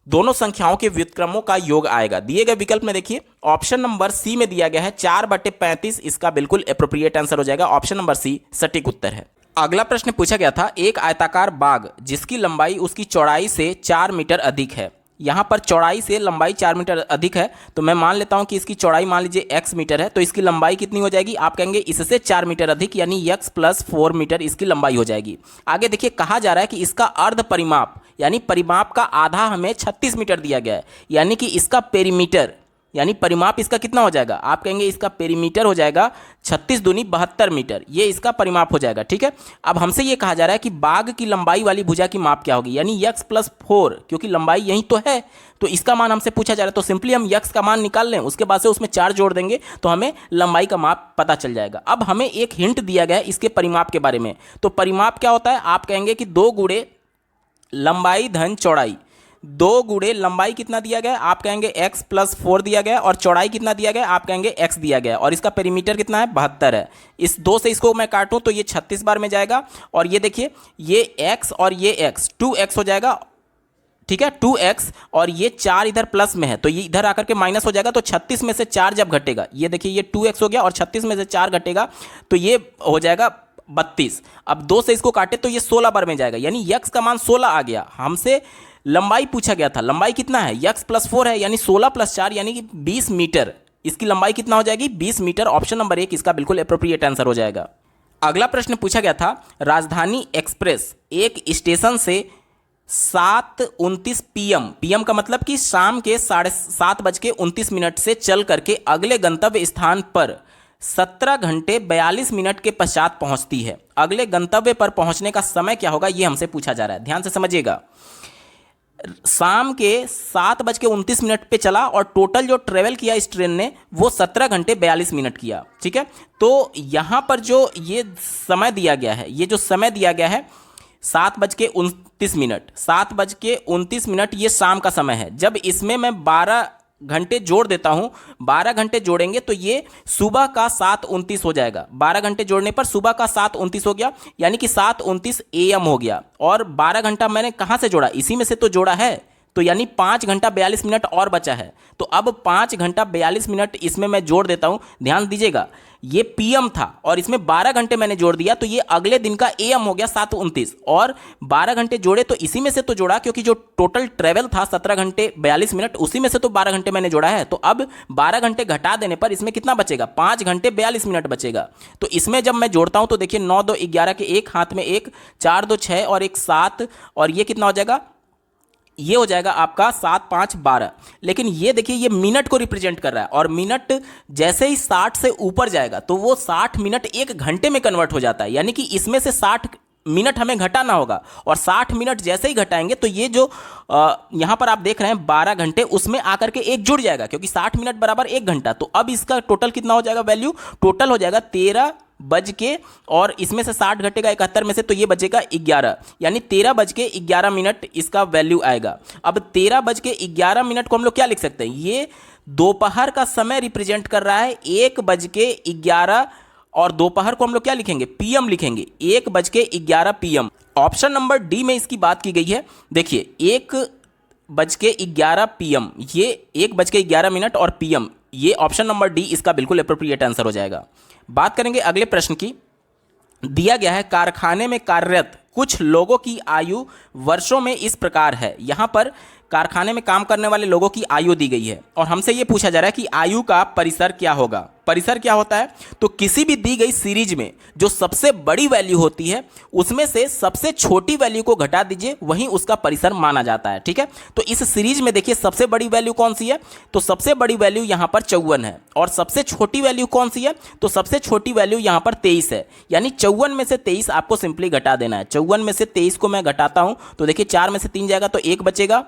Speaker 1: दोनों संख्याओं के व्युत्क्रमों का योग आएगा। दिए गए विकल्प में देखिए ऑप्शन नंबर सी में दिया गया है 4/35, इसका बिल्कुल एप्रोप्रिएट आंसर हो जाएगा। ऑप्शन नंबर सी सटीक उत्तर है। अगला प्रश्न पूछा गया था, एक आयताकार बाग जिसकी लंबाई उसकी चौड़ाई से 4 मीटर अधिक है। यहाँ पर चौड़ाई से लंबाई 4 मीटर अधिक है, तो मैं मान लेता हूँ कि इसकी चौड़ाई मान लीजिए x मीटर है, तो इसकी लंबाई कितनी हो जाएगी? आप कहेंगे इससे 4 मीटर अधिक, यानी x प्लस 4 मीटर इसकी लंबाई हो जाएगी। आगे देखिए कहा जा रहा है कि इसका अर्ध परिमाप, यानी परिमाप का आधा हमें 36 मीटर दिया गया है, यानी कि इसका पेरीमीटर, यानी परिमाप इसका कितना हो जाएगा? आप कहेंगे इसका पेरीमीटर हो जाएगा 36 दूनी 72 मीटर, ये इसका परिमाप हो जाएगा। ठीक है, अब हमसे ये कहा जा रहा है कि बाग की लंबाई वाली भुजा की माप क्या होगी, यानी x प्लस 4, क्योंकि लंबाई यही तो है, तो इसका मान हमसे पूछा जा रहा है। तो सिंपली हम x का मान निकाल लें, उसके बाद से उसमें 4 जोड़ देंगे तो हमें लंबाई का माप पता चल जाएगा। अब हमें एक हिंट दिया गया है इसके परिमाप के बारे में। तो परिमाप क्या होता है? आप कहेंगे कि 2 गुणे लंबाई धन चौड़ाई। 2 गुणे लंबाई कितना दिया गया? आप कहेंगे x प्लस 4 दिया गया, और चौड़ाई कितना दिया गया? आप कहेंगे x दिया गया, और इसका पेरीमीटर कितना है? 72 है। इस 2 से इसको मैं काटूं तो ये 36 बार में जाएगा, और ये देखिए ये x और ये x 2x हो जाएगा। ठीक है, 2x, और ये 4 इधर प्लस में है तो ये इधर आकर के माइनस हो जाएगा। तो 36 में से 4 जब घटेगा, ये देखिए ये 2x हो गया, और 36 में से 4 घटेगा तो ये हो जाएगा 32। अब 2 से इसको काटे तो ये 16 बार में जाएगा, यानी x का मान 16 आ गया। हमसे लंबाई पूछा गया था, लंबाई कितना है? x प्लस 4 है, यानी 16 प्लस 4 यानी कि 20 मीटर। इसकी लंबाई कितना हो जाएगी? 20 मीटर। ऑप्शन नंबर 1 इसका बिल्कुल एप्रोप्रिएट आंसर हो जाएगा। अगला प्रश्न पूछा गया था, राजधानी एक्सप्रेस एक स्टेशन से 7:29 PM, PM का मतलब कि शाम के 7:29 से चल करके अगले गंतव्य स्थान पर 17 घंटे 42 मिनट के पश्चात पहुंचती है। अगले गंतव्य पर पहुंचने का समय क्या होगा, यह हमसे पूछा जा रहा है। ध्यान से समझिएगा, शाम के 7:29 पे चला, और टोटल जो ट्रेवल किया इस ट्रेन ने वो 17 घंटे 42 मिनट किया। ठीक है, तो यहाँ पर जो ये समय दिया गया है, ये जो समय दिया गया है 7:29, 7:29 ये शाम का समय है। जब इसमें मैं 12 घंटे जोड़ देता हूं, 12 घंटे जोड़ेंगे तो ये सुबह का 7:29 हो जाएगा। 12 घंटे जोड़ने पर सुबह का 7:29 हो गया, यानी कि 7:29 AM हो गया। और 12 घंटा मैंने कहां से जोड़ा? इसी में से तो जोड़ा है, तो यानी 5 घंटा 42 मिनट और बचा है। तो अब 5 घंटा 42 मिनट इसमें मैं जोड़ देता हूं। ध्यान दीजिएगा, ये PM था और इसमें 12 घंटे मैंने जोड़ दिया, तो ये अगले दिन का AM हो गया 7:29, और 12 घंटे जोड़े तो इसी में से तो जोड़ा, क्योंकि जो टोटल ट्रेवल था 17 घंटे 42 मिनट, उसी में से तो 12 घंटे मैंने जोड़ा है। तो अब 12 घंटे घटा देने पर इसमें कितना बचेगा? 5 घंटे 42 मिनट बचेगा। तो इसमें जब मैं जोड़ता हूं तो देखिए 9 2 11 के एक हाथ में 1, 4 2 6 और 1 7, और ये कितना हो जाएगा? ये हो जाएगा आपका 7 5 12। लेकिन ये देखिए ये मिनट को रिप्रेजेंट कर रहा है, और मिनट जैसे ही 60 से ऊपर जाएगा तो वो 60 मिनट 1 घंटे में कन्वर्ट हो जाता है, यानी कि इसमें से 60 मिनट हमें घटाना होगा, और 60 मिनट जैसे ही घटाएंगे तो ये जो यहाँ पर आप देख रहे हैं 12 घंटे, उसमें आकर के एक जुड़ जाएगा, क्योंकि 60 मिनट बराबर 1 घंटा। तो अब इसका टोटल कितना हो जाएगा, वैल्यू टोटल हो जाएगा 13 बज के, और इसमें से 60 घटेगा 71 में से, तो ये बचेगा 11, यानी 13 बज के 11 मिनट इसका वैल्यू आएगा। अब 13 बज के 11 मिनट को हम लोग क्या लिख सकते हैं, ये दोपहर का समय रिप्रेजेंट कर रहा है, 1 बज के 11, और दोपहर को हम लोग क्या लिखेंगे, पीएम लिखेंगे, 1 बज के 11 पीएम। ऑप्शन नंबर डी में इसकी बात की गई है। देखिए 1 बज के 11 पीएम, ये 1 बज के 11 मिनट और पीएम, ये ऑप्शन नंबर डी इसका बिल्कुल अप्रोप्रिएट आंसर हो जाएगा। बात करेंगे अगले प्रश्न की। दिया गया है कारखाने में कार्यरत कुछ लोगों की आयु वर्षों में इस प्रकार है। यहां पर कारखाने में काम करने वाले लोगों की आयु दी गई है, और हमसे ये पूछा जा रहा है कि आयु का परिसर क्या होगा। परिसर क्या होता है, तो किसी भी दी गई सीरीज में जो सबसे बड़ी वैल्यू होती है उसमें से सबसे छोटी वैल्यू को घटा दीजिए, वहीं उसका परिसर माना जाता है। ठीक है, तो इस सीरीज में देखिए सबसे बड़ी वैल्यू कौन सी है, तो सबसे बड़ी वैल्यू यहां पर 54 है, और सबसे छोटी वैल्यू कौन सी है, तो सबसे छोटी वैल्यू यहां पर 23 है। यानी 54 में से 23 आपको सिंपली घटा देना है। 54 में से 23 को मैं घटाता हूं तो देखिए 4 में से 3 जाएगा तो 1 बचेगा,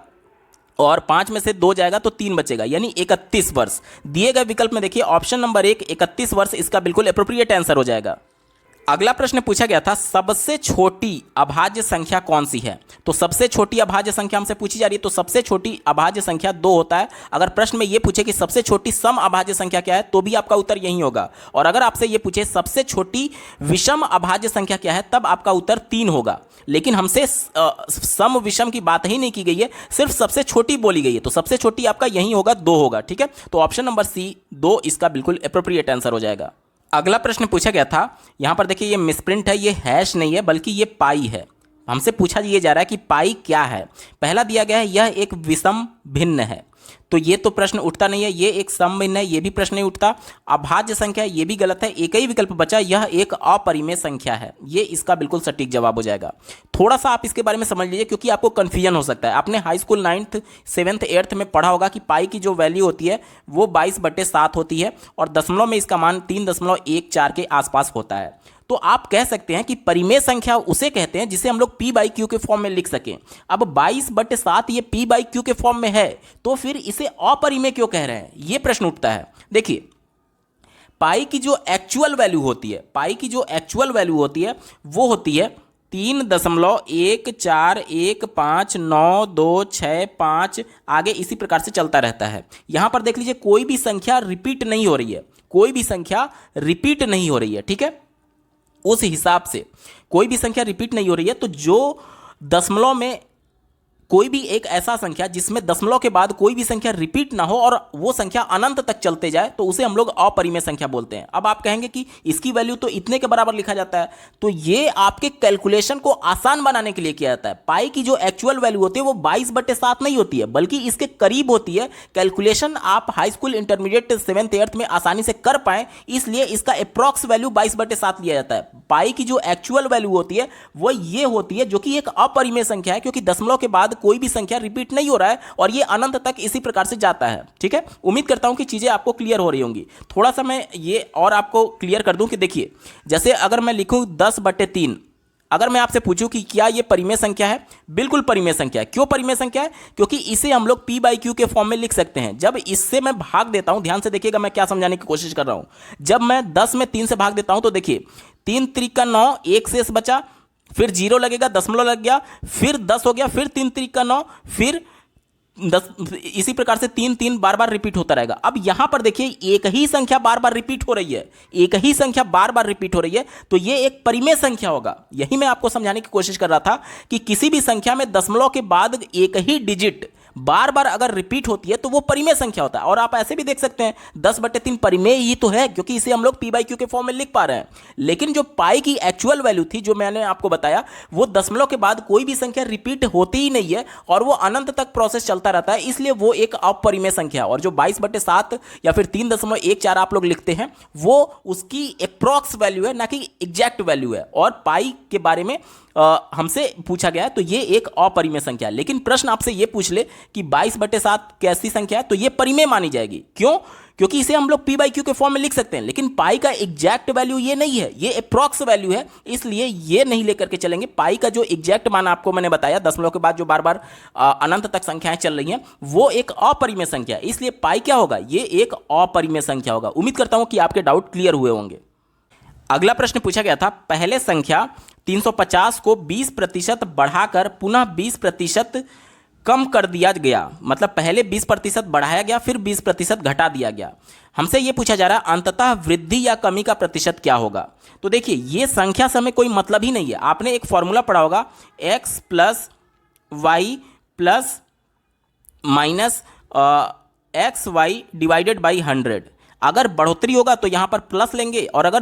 Speaker 1: और 5 में से 2 जाएगा तो 3 बचेगा, यानी 31 वर्ष। दिए गए विकल्प में देखिए ऑप्शन नंबर 1 31 वर्ष इसका बिल्कुल एप्रोप्रिएट आंसर हो जाएगा। अगला प्रश्न पूछा गया था सबसे छोटी अभाज्य संख्या कौन सी है। तो सबसे छोटी अभाज्य संख्या हमसे पूछी जा रही है, तो सबसे छोटी अभाज्य संख्या 2 होता है। अगर प्रश्न में ये पूछे कि सबसे छोटी सम अभाज्य संख्या क्या है, तो भी आपका उत्तर यही होगा। और अगर आपसे ये पूछे सबसे छोटी विषम अभाज्य संख्या क्या है, तब आपका उत्तर 3 होगा। लेकिन हमसे सम विषम की बात ही नहीं की गई है, सिर्फ सबसे छोटी बोली गई है, तो सबसे छोटी आपका यही होगा, 2 होगा। ठीक है, तो ऑप्शन नंबर सी 2 इसका बिल्कुल एप्रोप्रिएट आंसर हो जाएगा। अगला प्रश्न पूछा गया था, यहां पर देखिए ये मिसप्रिंट है, ये हैश नहीं है बल्कि ये पाई है। हमसे पूछा ये जा रहा है कि पाई क्या है। पहला दिया गया है यह एक विषम भिन्न है, तो ये तो प्रश्न उठता नहीं है। ये एक सम भिन्न है, ये भी प्रश्न नहीं उठता। अभाज्य संख्या ये भी गलत है। एक ही विकल्प बचा, यह एक अपरिमेय संख्या है, ये इसका बिल्कुल सटीक जवाब हो जाएगा। थोड़ा सा आप इसके बारे में समझ लीजिए, क्योंकि आपको कन्फ्यूजन हो सकता है। आपने high school 9th 7th 8th में पढ़ा होगा कि पाई की जो वैल्यू होती है वो 22/7 होती है, और दशमलव में इसका मान 3.14 के आसपास होता है। तो आप कह सकते हैं कि परिमेय संख्या उसे कहते हैं जिसे हम लोग p/q के फॉर्म में लिख सकें। अब 22/7 ये p/q के फॉर्म में है, तो फिर इसे अपरिमेय क्यों कह रहे हैं, ये प्रश्न उठता है। देखिए पाई की जो एक्चुअल वैल्यू होती है, पाई की जो एक्चुअल वैल्यू होती है वो होती है 3.1415926 आगे इसी प्रकार से चलता रहता है। यहां पर देख लीजिए कोई भी संख्या रिपीट नहीं हो रही है, कोई भी संख्या रिपीट नहीं हो रही है। ठीक है, उस हिसाब से कोई भी संख्या रिपीट नहीं हो रही है, तो जो दशमलव में कोई भी एक ऐसा संख्या जिसमें दशमलव के बाद कोई भी संख्या रिपीट ना हो और वो संख्या अनंत तक चलते जाए, तो उसे हम लोग अपरिमेय संख्या बोलते हैं। अब आप कहेंगे कि इसकी वैल्यू तो इतने के बराबर लिखा जाता है, तो ये आपके कैलकुलेशन को आसान बनाने के लिए किया जाता है। पाई की जो एक्चुअल वैल्यू होती है वो 22/7 नहीं होती है, बल्कि इसके करीब होती है। कैलकुलेशन आप high school intermediate 7th 8th में आसानी से कर पाए, इसलिए इसका अप्रॉक्स वैल्यू 22/7 लिया जाता है। पाई की जो एक्चुअल वैल्यू होती है वो ये होती है, जो कि एक अपरिमेय संख्या है, क्योंकि दशमलव के बाद कोई भी संख्या रिपीट नहीं हो रहा है और ये अनंत तक इसी प्रकार से जाता है। ठीक है, उम्मीद करता हूं कि चीजें आपको क्लियर हो रही होंगी। थोड़ा सा मैं ये और आपको क्लियर कर दूं कि देखिए, जैसे अगर मैं लिखूं 10/3, अगर मैं आपसे पूछूं कि क्या ये परिमेय संख्या है, बिल्कुल परिमेय संख्या है। क्यों परिमेय संख्या है, क्योंकि इसे हम लोग p/q के फॉर्म में लिख सकते हैं। जब इससे मैं भाग देता हूं, ध्यान से देखिएगा मैं क्या समझाने की कोशिश कर रहा हूं। जब मैं 10 में 3 से भाग देता हूं तो देखिए 3 3 9, 1 शेष बचा, फिर 0 लगेगा, दशमलव लग गया, फिर 10 हो गया, फिर 3 3 9, फिर 10, इसी प्रकार से 3 3 बार बार रिपीट होता रहेगा। अब यहां पर देखिए एक ही संख्या बार बार रिपीट हो रही है, एक ही संख्या बार बार रिपीट हो रही है, तो ये एक परिमेय संख्या होगा। यही मैं आपको समझाने की कोशिश कर रहा था कि किसी भी संख्या में दशमलव के बाद एक ही डिजिट बार बार अगर रिपीट होती है तो वो परिमेय संख्या होता है। और आप ऐसे भी देख सकते हैं 10/3 परिमेय ही तो है, क्योंकि इसे हम लोग p/q के फॉर्म में लिख पा रहे हैं। लेकिन जो पाई की एक्चुअल वैल्यू थी, जो मैंने आपको बताया, वो दशमलव के बाद कोई भी संख्या रिपीट होती ही नहीं है और वो अनंत तक प्रोसेस चलता रहता है, इसलिए वो एक अपरिमेय संख्या। और जो 22/7 या फिर 3.14 आप लोग लिखते हैं, वो उसकी अप्रॉक्स वैल्यू है, ना कि एग्जैक्ट वैल्यू है। और पाई के बारे में हमसे पूछा गया है, तो ये एक अपरिमेय संख्या है। लेकिन प्रश्न आपसे ये पूछ ले कि 22/7 कैसी संख्या है, तो ये परिमेय मानी जाएगी। क्यों? क्योंकि इसे हम लोग p/q के फॉर्म में लिख सकते हैं, लेकिन पाई का एग्जैक्ट वैल्यू ये नहीं है, ये अप्रॉक्स वैल्यू है, इसलिए ये नहीं लेकर के चलेंगे। पाई का जो एग्जैक्ट मान आपको मैंने बताया दशमलव के बाद जो बार बार अनंत तक संख्याएं चल रही हैं, वो एक अपरिमेय संख्या है, इसलिए पाई क्या होगा, ये एक अपरिमेय संख्या होगा। उम्मीद करता हूं कि आपके डाउट क्लियर हुए होंगे। अगला प्रश्न पूछा गया था, पहले संख्या 350 को 20% बढ़ाकर पुनः 20% कम कर दिया गया, मतलब पहले 20% बढ़ाया गया फिर 20% घटा दिया गया। हमसे यह पूछा जा रहा है अंततः वृद्धि या कमी का प्रतिशत क्या होगा। तो देखिए ये संख्या से हमें कोई मतलब ही नहीं है। आपने एक फॉर्मूला पढ़ा होगा, x plus y plus minus x y divided by 100। अगर बढ़ोतरी होगा तो यहाँ पर प्लस लेंगे और अगर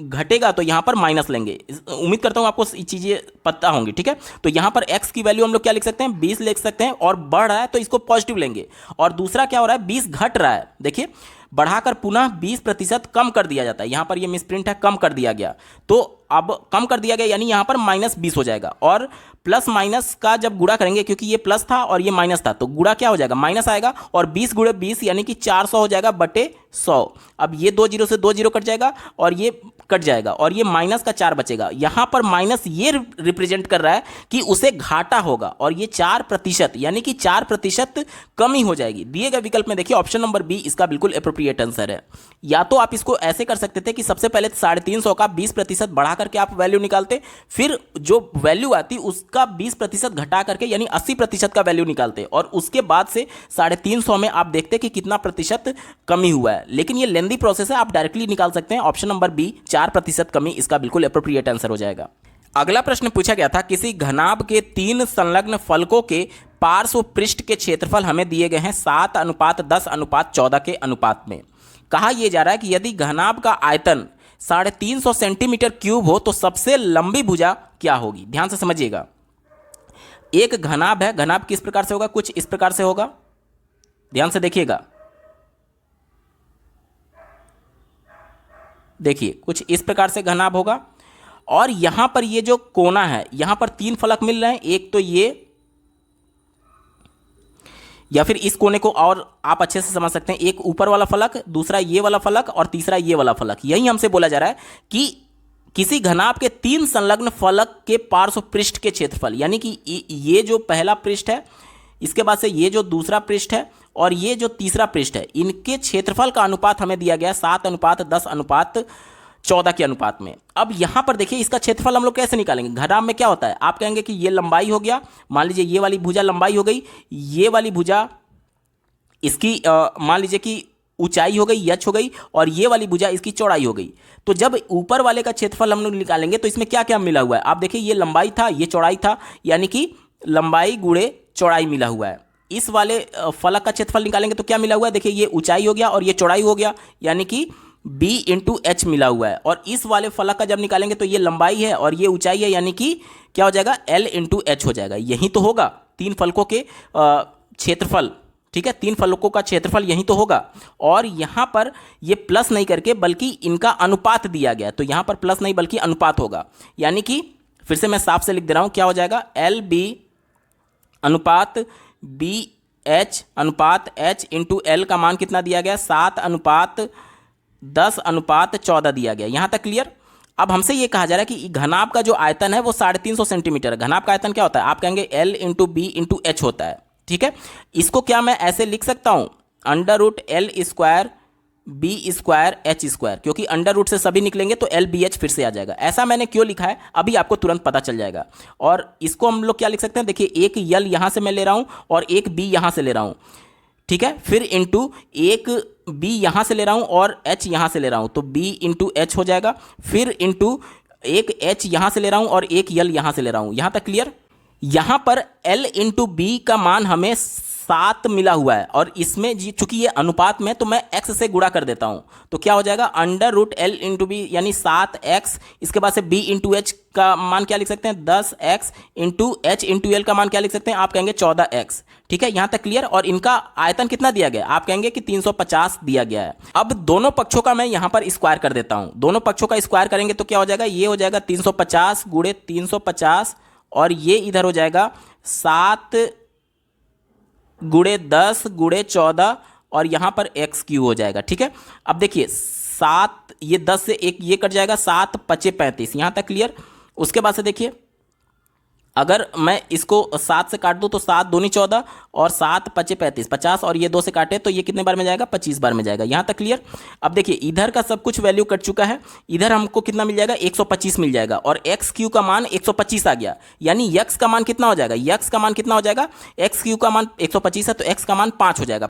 Speaker 1: घटेगा तो यहाँ पर माइनस लेंगे। उम्मीद करता हूँ आपको चीज़ें पता होंगी, ठीक है। तो यहाँ पर x की वैल्यू हम लोग क्या लिख सकते हैं, 20 लिख सकते हैं, और बढ़ रहा है तो इसको पॉजिटिव लेंगे। और दूसरा क्या हो रहा है, 20 घट रहा है, देखिए बढ़ाकर पुनः 20% कम कर दिया जाता है। यहाँ पर ये मिसप्रिंट है, कम कर दिया गया, तो अब कम कर दिया गया यानी यहाँ पर -20 हो जाएगा। और प्लस माइनस का जब गुणा करेंगे, क्योंकि ये प्लस था और ये माइनस था, तो गुणा क्या हो जाएगा, माइनस आएगा, और 20 गुणे 20 यानी कि 400 हो जाएगा बटे 100। अब ये 2 जीरो से 2 जीरो कट जाएगा और ये कट जाएगा और ये माइनस का 4 बचेगा। यहाँ पर माइनस ये रिप्रेजेंट कर रहा है कि उसे घाटा होगा, और ये 4% यानी कि 4% कमी हो जाएगी। दिए गए विकल्प में देखिए ऑप्शन नंबर बी इसका बिल्कुल एप्रोप्रिएट आंसर है। या तो आप इसको ऐसे कर सकते थे कि सबसे पहले 350 का 20% बढ़ा करके आप वैल्यू निकालते, फिर जो वैल्यू आती उसका 20% घटा करके यानी 80% का वैल्यू निकालते, और उसके बाद से 350 में आप देखते कि कितना प्रतिशत कमी हुआ है। लेकिन ये लेंदी प्रोसेस है, आप डायरेक्टली निकाल सकते हैं। ऑप्शन नंबर बी 4% कमी इसका बिल्कुल एप्रोप्रिएट आंसर हो जाएगा। अगला प्रश्न पूछा गया था, किसी घनाभ के 3 संलग्न फलकों के पार्श्व पृष्ठ के क्षेत्रफल हमें दिए गए हैं 7:10:14 के अनुपात में। कहा यह जा रहा है कि यदि घनाभ का आयतन 350 सेंटीमीटर क्यूब हो तो सबसे लंबी भुजा क्या होगी। ध्यान से समझिएगा, एक घनाभ है, घनाभ किस प्रकार से होगा, कुछ इस प्रकार से होगा, ध्यान से देखिएगा, देखिए कुछ इस प्रकार से घनाभ होगा, और यहां पर ये जो कोना है, यहां पर 3 फलक मिल रहे हैं, एक तो ये, या फिर इस कोने को और आप अच्छे से समझ सकते हैं, एक ऊपर वाला फलक, दूसरा ये वाला फलक और तीसरा ये वाला फलक। यही हमसे बोला जा रहा है कि किसी घनाभ के 3 संलग्न फलक के पार्श्व पृष्ठ के क्षेत्रफल, यानी कि ये जो पहला पृष्ठ है, इसके बाद से ये जो दूसरा पृष्ठ है और ये जो तीसरा पृष्ठ है, इनके क्षेत्रफल का अनुपात हमें दिया गया 7:10:14 के अनुपात में। अब यहां पर देखिए इसका क्षेत्रफल हम लोग कैसे निकालेंगे। घनाभ में क्या होता है, आप कहेंगे कि ये लंबाई हो गया, मान लीजिए ये वाली भुजा लंबाई हो गई, ये वाली भुजा इसकी मान लीजिए कि ऊंचाई हो गई, h हो गई, और ये वाली भुजा इसकी चौड़ाई हो गई। तो जब ऊपर वाले का क्षेत्रफल हम लोग निकालेंगे तो इसमें क्या क्या मिला हुआ है, आप देखिए ये लंबाई था, ये चौड़ाई था, यानी कि लंबाई गुणे चौड़ाई मिला हुआ है। इस वाले फलक का क्षेत्रफल निकालेंगे तो क्या मिला हुआ है, देखिए ये ऊंचाई हो गया और ये चौड़ाई हो गया, यानी कि b इंटू एच मिला हुआ है। और इस वाले फलक का जब निकालेंगे तो ये लंबाई है और ये ऊंचाई है, यानी कि क्या हो जाएगा, l इंटू एच हो जाएगा। यही तो होगा 3 फलकों के क्षेत्रफल, ठीक है, 3 फलकों का क्षेत्रफल यही तो होगा। और यहां पर ये प्लस नहीं करके बल्कि इनका अनुपात दिया गया, तो यहां पर प्लस नहीं बल्कि अनुपात होगा, यानी कि फिर से मैं साफ से लिख दे रहा हूं, क्या हो जाएगा, एल बी अनुपात बी एच अनुपात एच इंटू एल का मान कितना दिया गया, 7:10:14 दिया गया। यहां तक क्लियर। अब हमसे ये कहा जा रहा है कि घनाभ का जो आयतन है वो 350 सेंटीमीटर है। घनाभ का आयतन क्या होता है, आप कहेंगे l into b into h होता है, ठीक है। इसको क्या मैं ऐसे लिख सकता हूं, √L² B² H², क्योंकि अंडर रूट से सभी निकलेंगे तो LBH फिर से आ जाएगा। ऐसा मैंने क्यों लिखा है अभी आपको तुरंत पता चल जाएगा। और इसको हम लोग क्या लिख सकते हैं, देखिए एक L यहां से मैं ले रहा हूं और एक B यहां से ले रहा हूं, ठीक है, फिर इंटू एक B यहां से ले रहा हूं और H यहां से ले रहा हूं, तो B इंटू H हो जाएगा, फिर इंटू एक H यहां से ले रहा हूं और एक L यहां से ले रहा हूं। यहां तक क्लियर। यहाँ पर L इंटू बी का मान हमें 7 मिला हुआ है और इसमें जी चूंकि ये अनुपात में, तो मैं x से गुणा कर देता हूँ, तो क्या हो जाएगा under root L into b यानी 7x। इसके बाद से b इंटू एच का मान क्या लिख सकते हैं 10x into H into L का मान क्या लिख सकते हैं आप कहेंगे 14x। ठीक है, यहाँ तक क्लियर। और इनका आयतन कितना दिया गया आप कहेंगे कि 350 दिया गया है। अब दोनों पक्षों का मैं यहाँ पर स्क्वायर कर देता हूँ। दोनों पक्षों का स्क्वायर करेंगे तो क्या हो जाएगा, ये हो जाएगा 350 गुणे 350 और ये इधर हो जाएगा 7 गुणे 10 गुणे 14 और यहाँ पर एक्स क्यू हो जाएगा। ठीक है, अब देखिए 7, ये 10 से एक ये कट जाएगा, 7 पचे 35, यहाँ तक क्लियर। उसके बाद से देखिए अगर मैं इसको 7 से काट दूं तो 7 दूनी 14 और 7 पचे 35, 50 और ये 2 से काटे तो ये कितने बार में जाएगा 25 बार में जाएगा। यहाँ तक क्लियर। अब देखिए इधर का सब कुछ वैल्यू कट चुका है, इधर हमको कितना मिल जाएगा 125 मिल जाएगा और एक्स क्यू का मान 125 आ गया। यानी यक्स का मान कितना हो जाएगा, यक्स का मान कितना हो जाएगा, एक्स क्यू का मान 125 है तो एक्स का मान 5 हो जाएगा।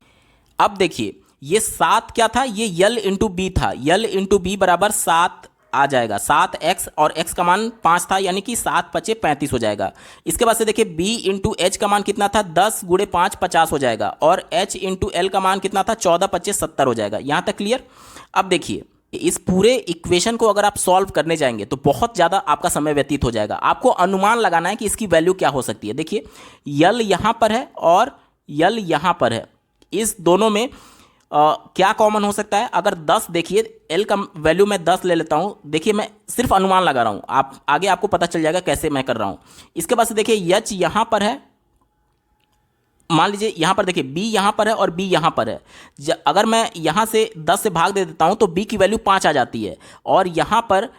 Speaker 1: अब देखिए ये 7 क्या था, ये यल इंटू बी था, यल इंटू बी बराबर 7 आ जाएगा, 7x और x का मान 5 था यानी कि 7 पचे 35 हो जाएगा। इसके बाद से देखिए b इंटू एच का मान कितना था 10 गुणे 5 50 हो जाएगा और h इंटू एल का मान कितना था 14 पचे 70 हो जाएगा। यहाँ तक क्लियर। अब देखिए इस पूरे इक्वेशन को अगर आप सॉल्व करने जाएंगे तो बहुत ज़्यादा आपका समय व्यतीत हो जाएगा। आपको अनुमान लगाना है कि इसकी वैल्यू क्या हो सकती है। देखिए यल यहाँ पर है और यल यहाँ पर है, इस दोनों में क्या कॉमन हो सकता है। अगर 10 देखिए L का वैल्यू मैं 10 ले लेता हूँ, देखिए मैं सिर्फ अनुमान लगा रहा हूँ, आप आगे आपको पता चल जाएगा कैसे मैं कर रहा हूँ। इसके बाद से देखिए H यहाँ पर है, मान लीजिए यहाँ पर देखिए B यहाँ पर है और B यहाँ पर है। अगर मैं यहाँ से 10 से भाग दे देता हूँ तो B की वैल्यू 5 आ जाती है और यहाँ पर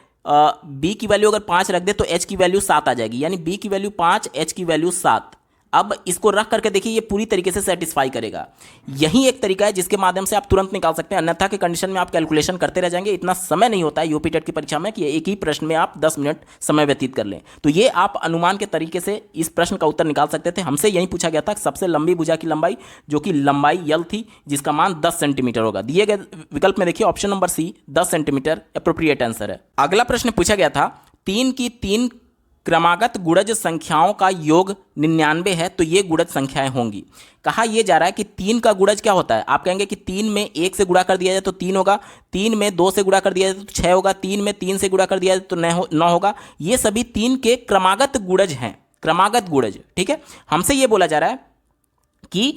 Speaker 1: B की वैल्यू अगर 5 रख दे तो H की वैल्यू 7 आ जाएगी, यानी B की वैल्यू 5 H की वैल्यू 7। अब इसको रख करके देखिए ये पूरी तरीके से सेटिस्फाई करेगा। यही एक तरीका है जिसके माध्यम से आप तुरंत निकाल सकते हैं, अन्यथा के कंडीशन में आप कैलकुलेशन करते रह जाएंगे। इतना समय नहीं होता है यूपी टेट की परीक्षा में कि एक ही प्रश्न में आप 10 मिनट समय व्यतीत कर लें। तो ये आप अनुमान के तरीके से इस प्रश्न का उत्तर निकाल सकते थे। हमसे यही पूछा गया था सबसे लंबी भुजा की लंबाई, जो कि लंबाई यल थी, जिसका मान 10 सेंटीमीटर होगा। दिए गए विकल्प में देखिए option number C 10 centimetre appropriate answer है। अगला प्रश्न पूछा गया था 3 की 3 क्रमागत गुणज संख्याओं का योग 99 है तो ये गुणज संख्याएं होंगी। कहा यह जा रहा है कि 3 का गुणज क्या होता है। आप कहेंगे कि 3 में 1 से गुणा कर दिया जाए तो 3 होगा, 3 में 2 से गुणा कर दिया जाए तो 6 होगा, 3 में 3 से गुणा कर दिया जाए तो 9 होगा। ये सभी 3 के क्रमागत गुणज हैं, क्रमागत गुणज। ठीक है, हमसे ये बोला जा रहा है कि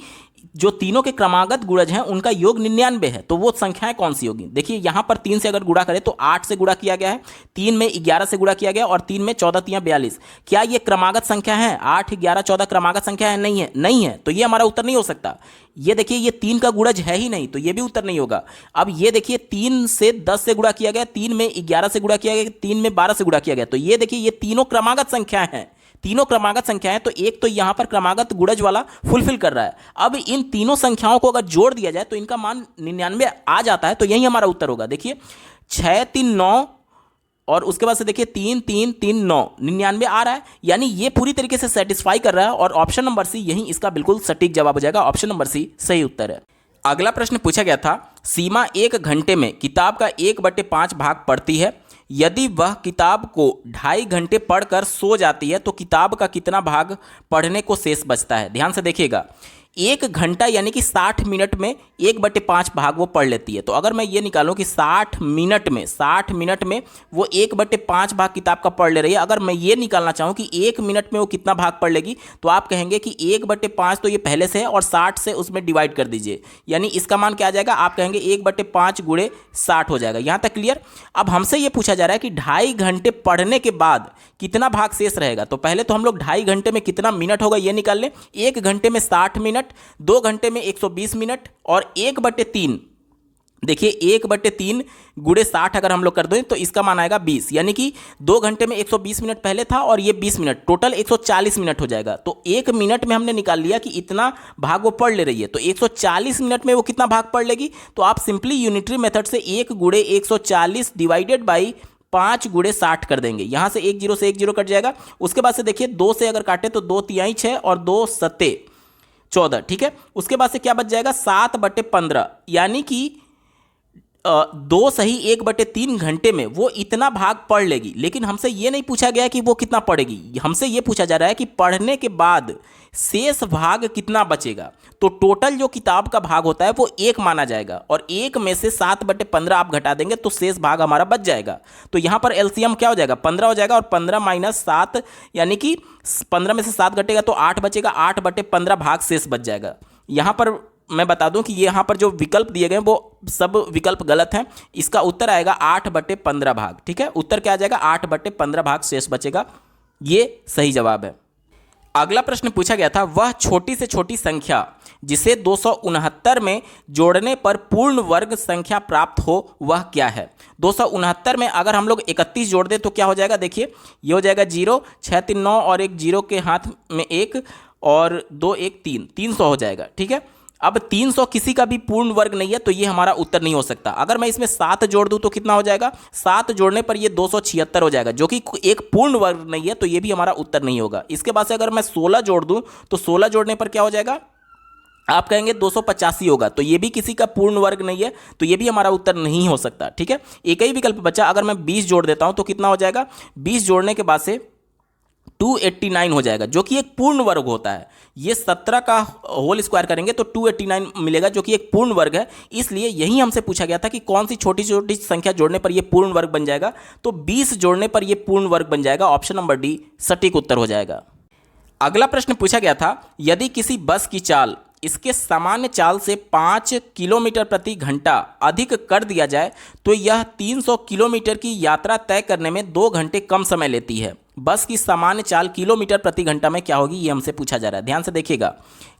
Speaker 1: जो तीनों के क्रमागत गुणज हैं उनका योग 99 है, तो वो संख्याएं कौन सी होगी। देखिए यहां पर 3 से अगर गुणा करें तो 8 से गुणा किया गया है, 3 में 11 से गुणा किया गया और 3 में 14 3 42। क्या ये क्रमागत संख्या है? 8 11 14 क्रमागत संख्या है? नहीं है, नहीं है, तो ये हमारा उत्तर नहीं हो सकता। ये देखिए ये 3 का गुणज है ही नहीं, तो ये भी उत्तर नहीं होगा। अब ये देखिए 3 से 10 से गुणा किया गया, 3 में 11 से गुणा किया गया, 3 में 12 से गुणा किया गया, तो ये देखिए ये तीनों क्रमागत संख्या हैं, तीनों क्रमागत संख्याएं। तो एक तो यहां पर क्रमागत गुणज वाला फुलफिल कर रहा है। अब इन तीनों संख्याओं को अगर जोड़ दिया जाए तो इनका मान 99 आ जाता है, तो यही हमारा उत्तर होगा। देखिए 6 3 9 और उसके बाद से देखिए 3 3 3 9 99 आ रहा है, यानी ये पूरी तरीके से सेटिस्फाई कर रहा है और ऑप्शन नंबर सी यही इसका बिल्कुल सटीक जवाब हो जाएगा। ऑप्शन नंबर सी सही उत्तर है। अगला प्रश्न पूछा गया था सीमा 1 घंटे में किताब का 1/5 भाग पढ़ती है। यदि वह किताब को 2.5 घंटे पढ़कर सो जाती है तो किताब का कितना भाग पढ़ने को शेष बचता है। ध्यान से देखिएगा, 1 घंटा यानी कि 60 मिनट में 1/5 भाग वो पढ़ लेती है। तो अगर मैं ये निकालूं कि 60 मिनट में वो 1/5 भाग किताब का पढ़ ले रही है, अगर मैं ये निकालना चाहूँ कि 1 मिनट में वो कितना भाग पढ़ लेगी, तो आप कहेंगे कि 1/5 तो ये पहले से है और 60 से उसमें डिवाइड कर दीजिए, यानी इसका मान क्या आ जाएगा, आप कहेंगे 1/5 गुणे 60 हो जाएगा। यहाँ तक क्लियर। अब हमसे ये पूछा जा रहा है कि 2.5 घंटे पढ़ने के बाद कितना भाग शेष रहेगा। तो पहले तो हम लोग 2.5 घंटे में कितना मिनट होगा ये निकाल लें। 1 घंटे में 60 मिनट, 2 घंटे में 120 मिनट और 1/3, देखिए 1/3 गुणे 60 अगर हम लोग कर दें तो इसका मान आएगा 20, यानी कि 2 घंटे में 120 मिनट पहले था और ये 20 मिनट, टोटल 140 मिनट हो जाएगा। तो 1 मिनट में हमने निकाल लिया कि इतना भाग वो पढ़ ले रही है, तो 140 मिनट में वो कितना भाग पढ़ लेगी। तो आप सिंपली यूनिटरी मेथड से 1 गुणे 140 डिवाइडेड बाई 5 गुणे 60 कर देंगे। यहां से 1 0 से 1 0 कट जाएगा। उसके बाद से देखिए 2 से अगर काटे तो 2 तिहाई 6 और 2 सत्ते 14। ठीक है, उसके बाद से क्या बच जाएगा 7/15, यानी कि दो सही 1/3 घंटे में वो इतना भाग पढ़ लेगी, लेकिन हमसे ये नहीं पूछा गया कि वो कितना पढ़ेगी, हमसे ये पूछा जा रहा है कि पढ़ने के बाद शेष भाग कितना बचेगा। तो टोटल जो किताब का भाग होता है वो 1 माना जाएगा, और 1 में से 7/15 आप घटा देंगे तो शेष भाग हमारा बच जाएगा। तो यहाँ पर एलसीएम क्या हो जाएगा, 15 हो जाएगा, और 15 - 7 यानी कि 15 में से 7 घटेगा तो 8 बचेगा, 8/15 भाग शेष बच जाएगा। यहाँ पर मैं बता दूं कि यहाँ पर जो विकल्प दिए गए हैं वो सब विकल्प गलत हैं। इसका उत्तर आएगा 8/15 भाग। ठीक है, उत्तर क्या आ जाएगा, 8/15 भाग शेष बचेगा, ये सही जवाब है। अगला प्रश्न पूछा गया था, वह छोटी से छोटी संख्या जिसे 269 में जोड़ने पर पूर्ण वर्ग संख्या प्राप्त हो वह क्या है। 269 में अगर हम लोग 31 जोड़ दें तो क्या हो जाएगा, देखिए ये हो जाएगा 0, 6 3 9 और एक 0 के हाथ में 1 और 2 1 3, 300 हो जाएगा। ठीक है, अब 300 किसी का भी पूर्ण वर्ग नहीं है तो ये हमारा उत्तर नहीं हो सकता। अगर मैं इसमें 7 जोड़ दूं तो कितना हो जाएगा, 7 जोड़ने पर ये 276 हो जाएगा, जो कि एक पूर्ण वर्ग नहीं है, तो ये भी हमारा उत्तर नहीं होगा। इसके बाद से अगर मैं 16 जोड़ दूं तो 16 जोड़ने पर क्या हो जाएगा, आप कहेंगे 285 होगा, तो ये भी किसी का पूर्ण वर्ग नहीं है, तो ये भी हमारा उत्तर नहीं हो सकता। ठीक है, एक ही विकल्प बचा, अगर मैं 20 जोड़ देता हूं तो कितना हो जाएगा, 20 जोड़ने के बाद से 289 हो जाएगा, जो कि एक पूर्ण वर्ग होता है। ये 17 का होल स्क्वायर करेंगे तो 289 मिलेगा, जो कि एक पूर्ण वर्ग है। इसलिए यही हमसे पूछा गया था कि कौन सी छोटी छोटी संख्या जोड़ने पर यह पूर्ण वर्ग बन जाएगा, तो 20 जोड़ने पर यह पूर्ण वर्ग बन जाएगा। ऑप्शन नंबर डी सटीक उत्तर हो जाएगा। अगला प्रश्न पूछा गया था, यदि किसी बस की चाल इसके सामान्य चाल से 5 किलोमीटर प्रति घंटा अधिक कर दिया जाए तो यह 300 किलोमीटर की यात्रा तय करने में 2 घंटे कम समय लेती है। बस की सामान्य चाल किलोमीटर प्रति घंटा में क्या होगी, ये हमसे पूछा जा रहा है। ध्यान से देखिएगा,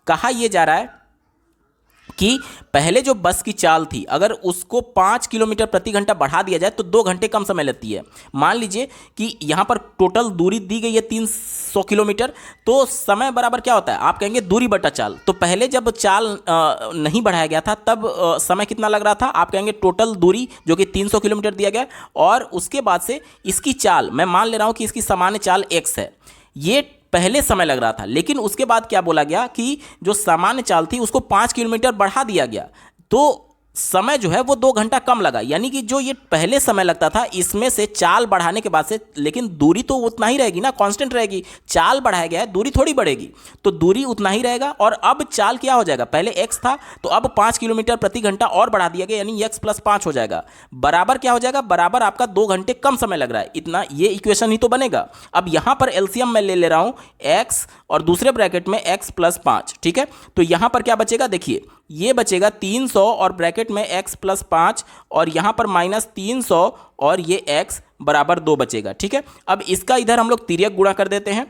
Speaker 1: कहा यह जा रहा है कि पहले जो बस की चाल थी अगर उसको 5 किलोमीटर प्रति घंटा बढ़ा दिया जाए तो 2 घंटे कम समय लेती है। मान लीजिए कि यहाँ पर टोटल दूरी दी गई है 300 किलोमीटर, तो समय बराबर क्या होता है, आप कहेंगे दूरी बटा चाल। तो पहले जब चाल नहीं बढ़ाया गया था तब समय कितना लग रहा था, आप कहेंगे टोटल दूरी जो कि 300 किलोमीटर दिया गया, और उसके बाद से इसकी चाल, मैं मान ले रहा हूँ कि इसकी सामान्य चाल x है, ये पहले समय लग रहा था। लेकिन उसके बाद क्या बोला गया कि जो सामान्य चाल थी उसको 5 किलोमीटर बढ़ा दिया गया, तो समय जो है वो 2 घंटा कम लगा। यानी कि जो ये पहले समय लगता था इसमें से चाल बढ़ाने के बाद से, लेकिन दूरी तो उतना ही रहेगी ना, कांस्टेंट रहेगी। चाल बढ़ाया गया है, दूरी थोड़ी बढ़ेगी, तो दूरी उतना ही रहेगा। और अब चाल क्या हो जाएगा, पहले x था तो अब 5 किलोमीटर प्रति घंटा और बढ़ा दिया गया, यानी x + 5 हो जाएगा। बराबर क्या हो जाएगा, बराबर आपका 2 घंटे कम समय लग रहा है, इतना ये इक्वेशन ही तो बनेगा। अब यहां पर एलसीएम मैं ले रहा हूं x और दूसरे ब्रैकेट में x + 5। ठीक है, तो यहां पर क्या बचेगा, देखिए ये बचेगा 300 और ब्रैकेट में x + 5 और यहाँ पर -300 और ये x बराबर 2 बचेगा। ठीक है, अब इसका इधर हम लोग तिर्यक गुणा कर देते हैं,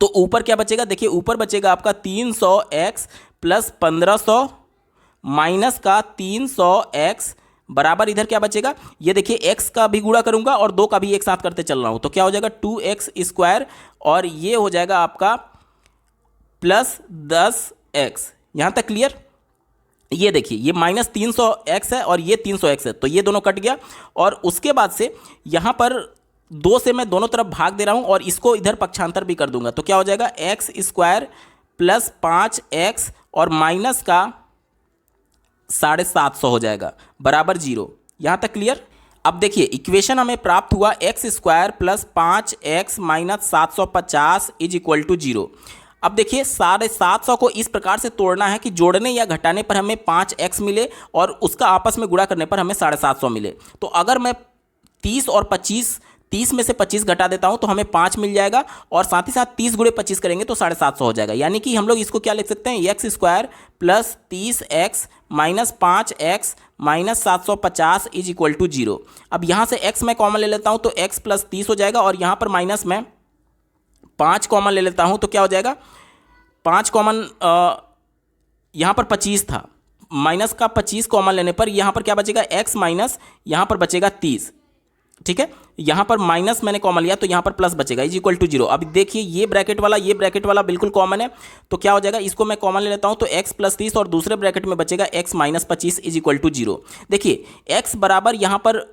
Speaker 1: तो ऊपर क्या बचेगा, देखिए ऊपर बचेगा आपका 300x + 1500 माइनस का 300x बराबर इधर क्या बचेगा, ये देखिए x का भी गुणा करूंगा और 2 का भी एक साथ करते चल रहा हूं, तो क्या हो जाएगा 2x² और ये हो जाएगा आपका +10x। यहां तक क्लियर। ये देखिए ये -300x है और ये 300x है, तो ये दोनों कट गया। और उसके बाद से यहाँ पर 2 से मैं दोनों तरफ भाग दे रहा हूँ और इसको इधर पक्षांतर भी कर दूंगा, तो क्या हो जाएगा x² + 5x और माइनस का 750 हो जाएगा बराबर 0। यहाँ तक क्लियर। अब देखिए इक्वेशन हमें प्राप्त हुआ x² + 5x - 750 = 0। अब देखिए 750 को इस प्रकार से तोड़ना है कि जोड़ने या घटाने पर हमें 5x मिले और उसका आपस में गुणा करने पर हमें 750 मिले। तो अगर मैं 30 और 25, 30 में से 25 घटा देता हूं तो हमें 5 मिल जाएगा, और साथ ही साथ 30 × 25 करेंगे तो 750 हो जाएगा। यानी कि हम लोग इसको क्या लिख सकते हैं, x² + 30x - 5x - 750 = 0। अब यहाँ से x मैं कॉमन ले लेता हूँ तो x + 30 हो जाएगा, और यहाँ पर माइनस में 5 कॉमन ले लेता हूं तो क्या हो जाएगा, 5 कॉमन, यहां पर 25 था, माइनस का 25 कॉमन लेने पर यहां पर क्या बचेगा x माइनस, यहां पर बचेगा 30। ठीक है, यहां पर माइनस मैंने कॉमन लिया तो यहां पर प्लस बचेगा = 0। अब देखिए ये ब्रैकेट वाला बिल्कुल कॉमन है, तो क्या हो जाएगा, इसको मैं कॉमन ले लेता हूं तो x + 30 और दूसरे ब्रैकेट में बचेगा x - 25 = 0। देखिए x बराबर यहां पर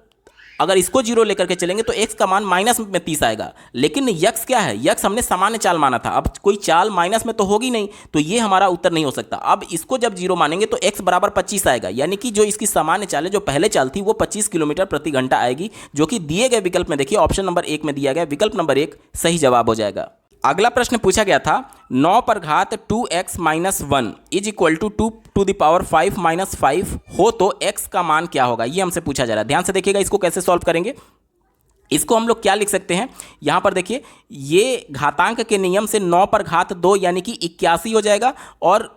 Speaker 1: अगर इसको 0 लेकर के चलेंगे तो x का मान माइनस में 30 आएगा, लेकिन यक्स क्या है, यक्स हमने सामान्य चाल माना था, अब कोई चाल माइनस में तो होगी नहीं, तो ये हमारा उत्तर नहीं हो सकता। अब इसको जब 0 मानेंगे तो x बराबर 25 आएगा, यानी कि जो इसकी सामान्य चाल है, जो पहले चाल थी, वो 25 किलोमीटर प्रति घंटा आएगी, जो कि दिए गए विकल्प में देखिए ऑप्शन नंबर 1 में दिया गया, विकल्प नंबर 1 सही जवाब हो जाएगा। अगला प्रश्न पूछा गया था 9 पर घात 2x minus 1 is equal to 2 to the power 5 minus 5 हो तो x का मान क्या होगा, ये हमसे पूछा जा रहा है। ध्यान से देखिएगा, इसको कैसे सॉल्व करेंगे। इसको हम लोग क्या लिख सकते हैं, यहां पर देखिए ये घातांक के नियम से 9 पर घात 2 यानी कि 81 हो जाएगा, और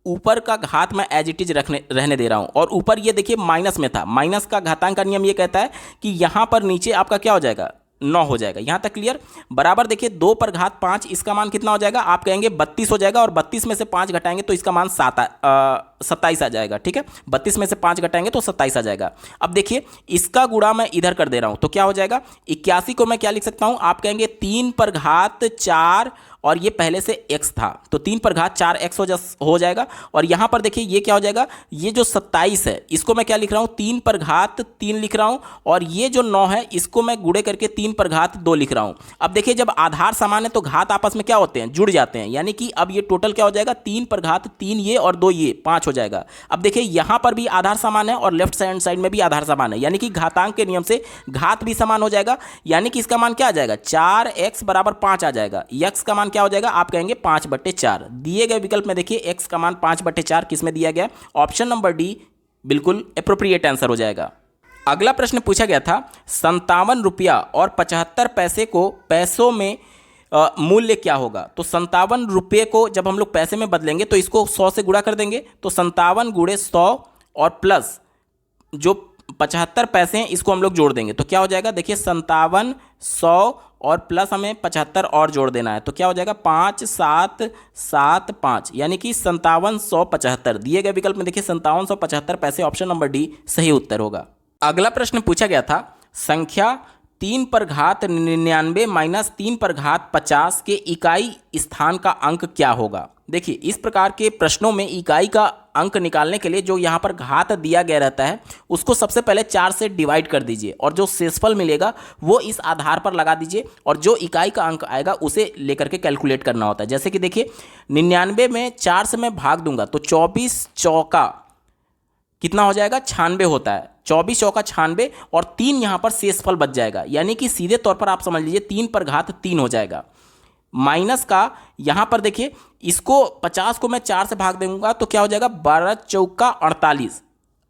Speaker 1: ऊपर का घात मैं एज इट इज रहने दे रहा हूं, और ऊपर ये देखिए माइनस में था, माइनस का घातांक का नियम ये कहता है कि यहां पर नीचे आपका क्या हो जाएगा, 9 हो जाएगा। यहां तक क्लियर। बराबर देखिए 2 पर घात 5, इसका मान कितना हो जाएगा, आप कहेंगे 32 हो जाएगा, और 32 में से 5 घटाएंगे तो इसका मान 27 आ जाएगा। ठीक है, 32 में से 5 घटाएंगे तो 27 आ जाएगा। अब देखिए इसका गुणा मैं इधर कर दे रहा हूं, तो क्या हो जाएगा, 81 को मैं क्या लिख सकता हूं, आप कहेंगे 3 पर घात 4, और ये पहले से x था तो 3 पर घात 4x हो जाएगा, और यहां पर देखिए ये क्या हो जाएगा, ये जो 27 है इसको मैं क्या लिख रहा हूं, 3 पर घात 3 लिख रहा हूं, और ये जो 9 है इसको मैं गुणे करके 3 पर घात 2 लिख रहा हूं। अब देखिए जब आधार समान है तो घात आपस में क्या होते हैं, जुड़ जाते हैं, यानी कि अब ये टोटल क्या हो जाएगा, 3 पर घात 3 ये और 2 ये 5 हो जाएगा। अब देखिए यहां पर भी आधार समान है और लेफ्ट साइड में भी आधार समान है, यानी कि घातांक के नियम से घात भी समान हो जाएगा, यानी कि इसका मान क्या आ जाएगा, 4x बराबर 5 आ जाएगा। x का मान क्या हो जाएगा, आप कहेंगे 5/4। दिए गए विकल्प में देखिए x का मान 5/4 किस में दिया गया, ऑप्शन नंबर डी बिल्कुल एप्रोप्रिएट आंसर हो जाएगा। अगला प्रश्न पूछा गया था 57 रुपया और 75 पैसे को पैसों में मूल्य क्या होगा। तो 57 रुपये को जब हम लोग पैसे में बदलेंगे तो इसको 100 से गुणा कर देंगे, तो 57 गुणे 100 और प्लस जो 75 पैसे हैं इसको हम लोग जोड़ देंगे, तो क्या हो जाएगा, देखिए 57 100 और प्लस हमें 75 और जोड़ देना है, तो क्या हो जाएगा 5 7 7 5, यानी कि 5775। दिए गए विकल्प में देखिए 5775 पैसे, ऑप्शन नंबर डी सही उत्तर होगा। अगला प्रश्न पूछा गया था संख्या 3 पर घात 99 माइनस 3 पर घात 50 के इकाई स्थान का अंक क्या होगा। देखिए इस प्रकार के प्रश्नों में इकाई का अंक निकालने के लिए जो यहाँ पर घात दिया गया रहता है उसको सबसे पहले 4 से डिवाइड कर दीजिए, और जो शेषफल मिलेगा वो इस आधार पर लगा दीजिए, और जो इकाई का अंक आएगा उसे लेकर के कैलकुलेट करना होता है। जैसे कि देखिए 99 में 4 से मैं भाग दूंगा तो 24 चौका कितना हो जाएगा, 96 होता है, 24 चौका 96, और 3 यहाँ पर शेषफल बच जाएगा, यानी कि सीधे तौर पर आप समझ लीजिए 3 पर घात 3 हो जाएगा। माइनस का यहाँ पर देखिए इसको 50 को मैं 4 से भाग दूंगा तो क्या हो जाएगा, 12 चौका 48,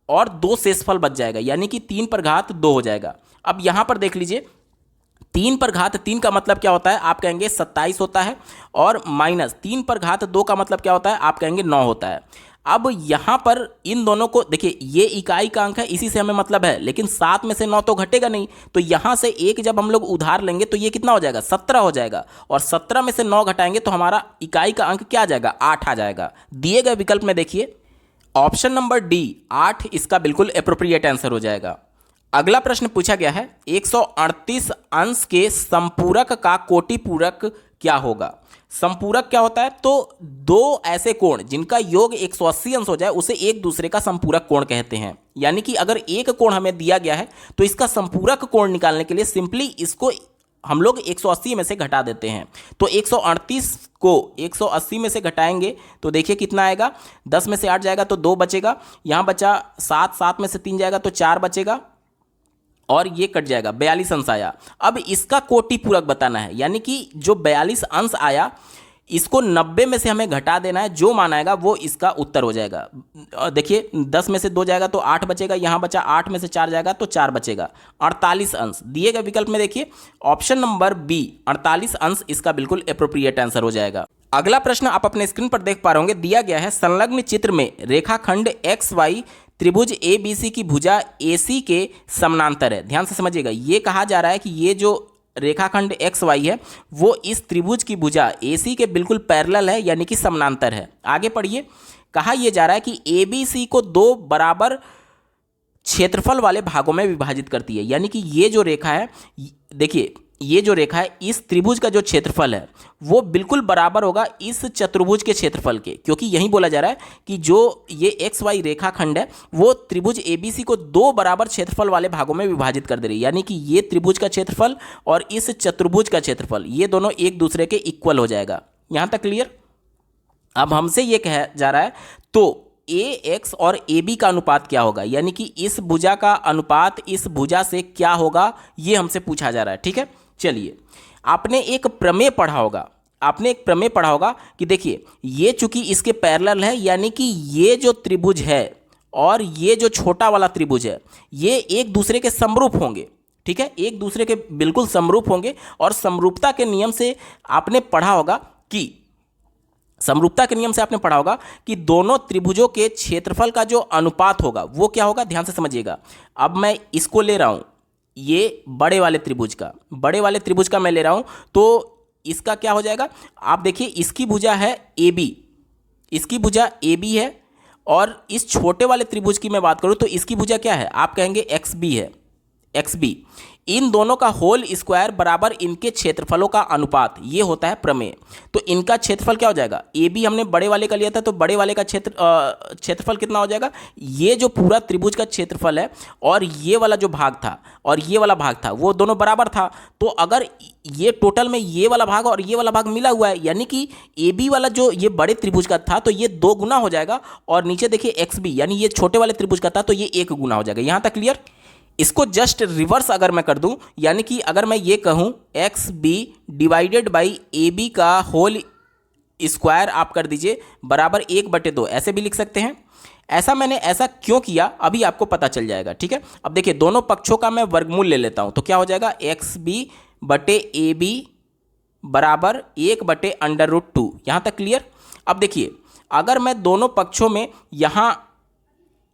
Speaker 1: और 2 शेषफल बच जाएगा, यानी कि 3 पर घात 2 हो जाएगा। अब यहाँ पर देख लीजिए 3 पर घात 3 का मतलब क्या होता है, आप कहेंगे 27 होता है, और माइनस 3 पर घात 2 का मतलब क्या होता है, आप कहेंगे 9 होता है। अब यहाँ पर इन दोनों को देखिए, ये इकाई का अंक है, इसी से हमें मतलब है, लेकिन 7 में से 9 तो घटेगा नहीं, तो यहाँ से एक जब हम लोग उधार लेंगे तो ये कितना हो जाएगा, 17 हो जाएगा, और 17 में से 9 घटाएंगे तो हमारा इकाई का अंक क्या आ जाएगा, 8 आ जाएगा। दिए गए विकल्प में देखिए ऑप्शन नंबर डी 8 इसका बिल्कुल एप्रोप्रिएट आंसर हो जाएगा। अगला प्रश्न पूछा गया है 138 अंश के संपूरक का कोटि पूरक क्या होगा। संपूरक क्या होता है, तो दो ऐसे कोण जिनका योग 180 अंश हो जाए उसे एक दूसरे का संपूरक कोण कहते हैं। यानी कि अगर एक कोण हमें दिया गया है तो इसका संपूरक कोण निकालने के लिए सिंपली इसको हम लोग 180 में से घटा देते हैं। तो 138 को 180 में से घटाएंगे तो देखिए कितना आएगा, 10 में से 8 जाएगा तो 2 बचेगा, यहाँ बचा 7, 7 में से 3 जाएगा तो 4 बचेगा, और ये कट जाएगा, 42 अंश आया। अब इसका कोटि पूरक बताना है, यानी कि जो 42 अंश आया इसको 90 में से हमें घटा देना है, जो मान आएगा वो इसका उत्तर हो जाएगा। देखिए 10 में से 2 जाएगा तो 8 बचेगा, यहाँ बचा 8 में से 4 जाएगा तो 4 बचेगा, 48 अंश। दिए गए विकल्प में देखिए ऑप्शन नंबर बी 48 अंश इसका बिल्कुल एप्रोप्रिएट आंसर हो जाएगा। अगला प्रश्न आप अपने स्क्रीन पर देख पा रहे होंगे, दिया गया है संलग्न चित्र में रेखाखंड XY त्रिभुज ABC की भुजा AC के समानांतर है। ध्यान से समझिएगा, ये कहा जा रहा है कि ये जो रेखाखंड XY है वो इस त्रिभुज की भुजा AC के बिल्कुल पैरेलल है, यानी कि समानांतर है। आगे पढ़िए, कहा यह जा रहा है कि ABC को 2 बराबर क्षेत्रफल वाले भागों में विभाजित करती है। यानी कि ये जो रेखा है, देखिए ये जो रेखा है इस त्रिभुज का जो क्षेत्रफल है वो बिल्कुल बराबर होगा इस चतुर्भुज के क्षेत्रफल के, क्योंकि यही बोला जा रहा है कि जो ये एक्स वाई रेखाखंड है वो त्रिभुज एबीसी को दो बराबर क्षेत्रफल वाले भागों में विभाजित कर दे रही है, यानी कि ये त्रिभुज का क्षेत्रफल और इस चतुर्भुज का क्षेत्रफल ये दोनों एक दूसरे के इक्वल हो जाएगा। यहाँ तक क्लियर। अब हमसे ये कहा जा रहा है तो ए एक्स और ए बी का अनुपात क्या होगा, यानी कि इस भुजा का अनुपात इस भुजा से क्या होगा, ये हमसे पूछा जा रहा है। ठीक है, चलिए आपने एक प्रमेय पढ़ा होगा, कि देखिए ये चूंकि इसके पैरेलल है, यानी कि ये जो त्रिभुज है और ये जो छोटा वाला त्रिभुज है ये एक दूसरे के समरूप होंगे। ठीक है, एक दूसरे के बिल्कुल समरूप होंगे। और समरूपता के नियम से आपने पढ़ा होगा कि दोनों त्रिभुजों के क्षेत्रफल का जो अनुपात होगा वो क्या होगा। ध्यान से समझिएगा। अब मैं इसको ले रहा हूं, ये बड़े वाले त्रिभुज का मैं ले रहा हूं, तो इसका क्या हो जाएगा। आप देखिए इसकी भुजा है ए बी है, और इस छोटे वाले त्रिभुज की मैं बात करूं तो इसकी भुजा क्या है, आप कहेंगे एक्स बी। इन दोनों का होल स्क्वायर बराबर इनके क्षेत्रफलों का अनुपात, ये होता है प्रमेय। तो इनका क्षेत्रफल क्या हो जाएगा, ए बी हमने बड़े वाले का लिया था, तो बड़े वाले का क्षेत्रफल कितना हो जाएगा, ये जो पूरा त्रिभुज का क्षेत्रफल है और ये वाला जो भाग था और ये वाला भाग था वो दोनों बराबर था। तो अगर ये टोटल में ये वाला भाग और ये वाला भाग मिला हुआ है, यानी कि ए बी वाला जो ये बड़े त्रिभुज का था तो ये 2 गुना हो जाएगा, और नीचे देखिए एक्स बी यानी ये छोटे वाले त्रिभुज का था तो ये 1 गुना हो जाएगा। यहाँ तक क्लियर। इसको जस्ट रिवर्स अगर मैं कर दूं, यानी कि अगर मैं ये कहूं x b divided by a b का होल स्क्वायर आप कर दीजिए बराबर 1/2, ऐसे भी लिख सकते हैं। मैंने ऐसा क्यों किया अभी आपको पता चल जाएगा। ठीक है, अब देखिए दोनों पक्षों का मैं वर्गमूल ले लेता हूं, तो क्या हो जाएगा, एक्स बी बटे ए बी बराबर 1/√2। यहाँ तक क्लियर। अब देखिए अगर मैं दोनों पक्षों में यहाँ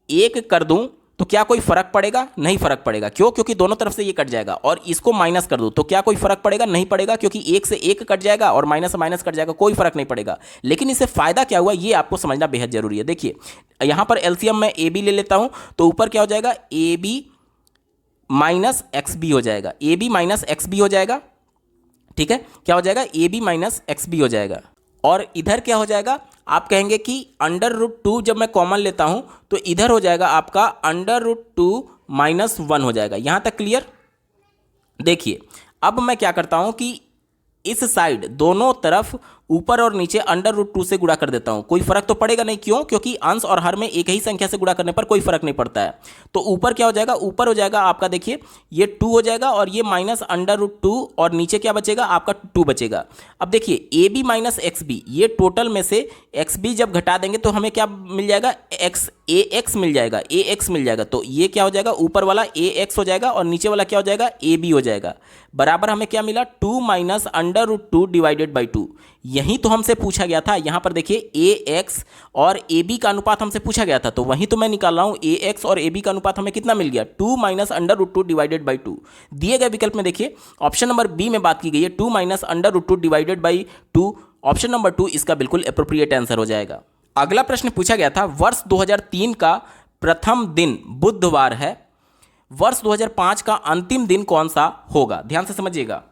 Speaker 1: 1 कर दूं तो क्या कोई फर्क पड़ेगा, नहीं फर्क पड़ेगा। क्यों, क्योंकि दोनों तरफ से ये कट जाएगा। और इसको माइनस कर दो तो क्या कोई फर्क पड़ेगा, नहीं पड़ेगा, क्योंकि 1 से 1 कट जाएगा और माइनस से माइनस कट जाएगा, कोई फर्क नहीं पड़ेगा। लेकिन इससे फायदा क्या हुआ ये आपको समझना बेहद जरूरी है। देखिए यहां पर एलसीएम मैं ए बी ले लेता हूं, तो ऊपर क्या हो जाएगा, a b minus x b हो जाएगा, a b minus x b हो जाएगा। ठीक है, क्या हो जाएगा, a b minus x b हो जाएगा। और इधर क्या हो जाएगा, आप कहेंगे कि √2 जब मैं कॉमन लेता हूं तो इधर हो जाएगा आपका √2 - 1 हो जाएगा। यहां तक क्लियर। देखिए अब मैं क्या करता हूं कि इस साइड दोनों तरफ ऊपर और नीचे √2 से गुणा कर देता हूं, कोई फर्क तो पड़ेगा नहीं। क्यों, क्योंकि अंश और हर में एक ही संख्या से गुणा करने पर कोई फर्क नहीं पड़ता है। तो ऊपर क्या हो जाएगा, ऊपर हो जाएगा आपका, देखिए ये 2 हो जाएगा और ये माइनस √2, और नीचे क्या बचेगा आपका 2 बचेगा। अब देखिए a b minus x b, ये टोटल में से एक्स बी जब घटा देंगे तो हमें क्या मिल जाएगा, ए एक्स मिल जाएगा। तो ये क्या हो जाएगा, ऊपर वाला ए एक्स हो जाएगा और नीचे वाला क्या हो जाएगा, ए बी हो जाएगा। बराबर हमें क्या मिला, 2 माइनस √2 डिवाइडेड बाई 2। यही तो हमसे पूछा गया था। यहां पर देखिए ए एक्स और ए बी का अनुपात हमसे पूछा गया था, तो वहीं तो मैं निकाल रहा हूं। ए एक्स और ए बी का अनुपात हमें कितना मिल गया, 2 माइनस √2 डिवाइडेड बाई 2। दिए गए विकल्प में देखिए ऑप्शन नंबर बी में बात की गई है, 2 minus √2 divided by 2। Option number 2 इसका बिल्कुल एप्रोप्रिएट आंसर हो जाएगा। अगला प्रश्न पूछा गया था, वर्ष 2003 का प्रथम दिन बुधवार है, वर्ष 2005 का अंतिम दिन कौन सा होगा। ध्यान से समझिएगा।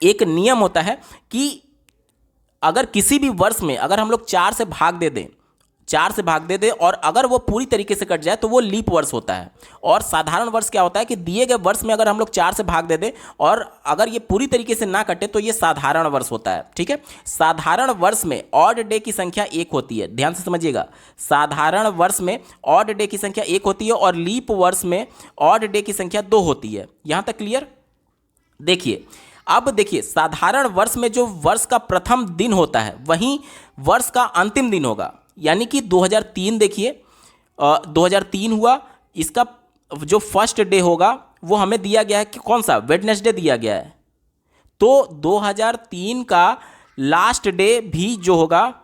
Speaker 1: एक नियम होता है कि अगर किसी भी वर्ष में अगर हम लोग 4 से भाग दे दें और अगर वो पूरी तरीके से कट जाए तो वो लीप वर्ष होता है। और साधारण वर्ष क्या होता है कि दिए गए वर्ष में अगर हम लोग 4 से भाग दे दें और अगर ये पूरी तरीके से ना कटे तो ये साधारण वर्ष होता है। ठीक है, साधारण वर्ष में ऑड डे की संख्या 1 होती है। ध्यान से समझिएगा, साधारण वर्ष में ऑड डे की संख्या 1 होती है और लीप वर्ष में ऑड डे की संख्या 2 होती है। यहां तक क्लियर। देखिए अब देखिए साधारण वर्ष में जो वर्ष का प्रथम दिन होता है वहीं वर्ष का अंतिम दिन होगा। यानी कि 2003 देखिए 2003 हुआ, इसका जो फर्स्ट डे होगा वो हमें दिया गया है कि कौन सा, वेडनेसडे दिया गया है। तो 2003 का लास्ट डे भी जो होगा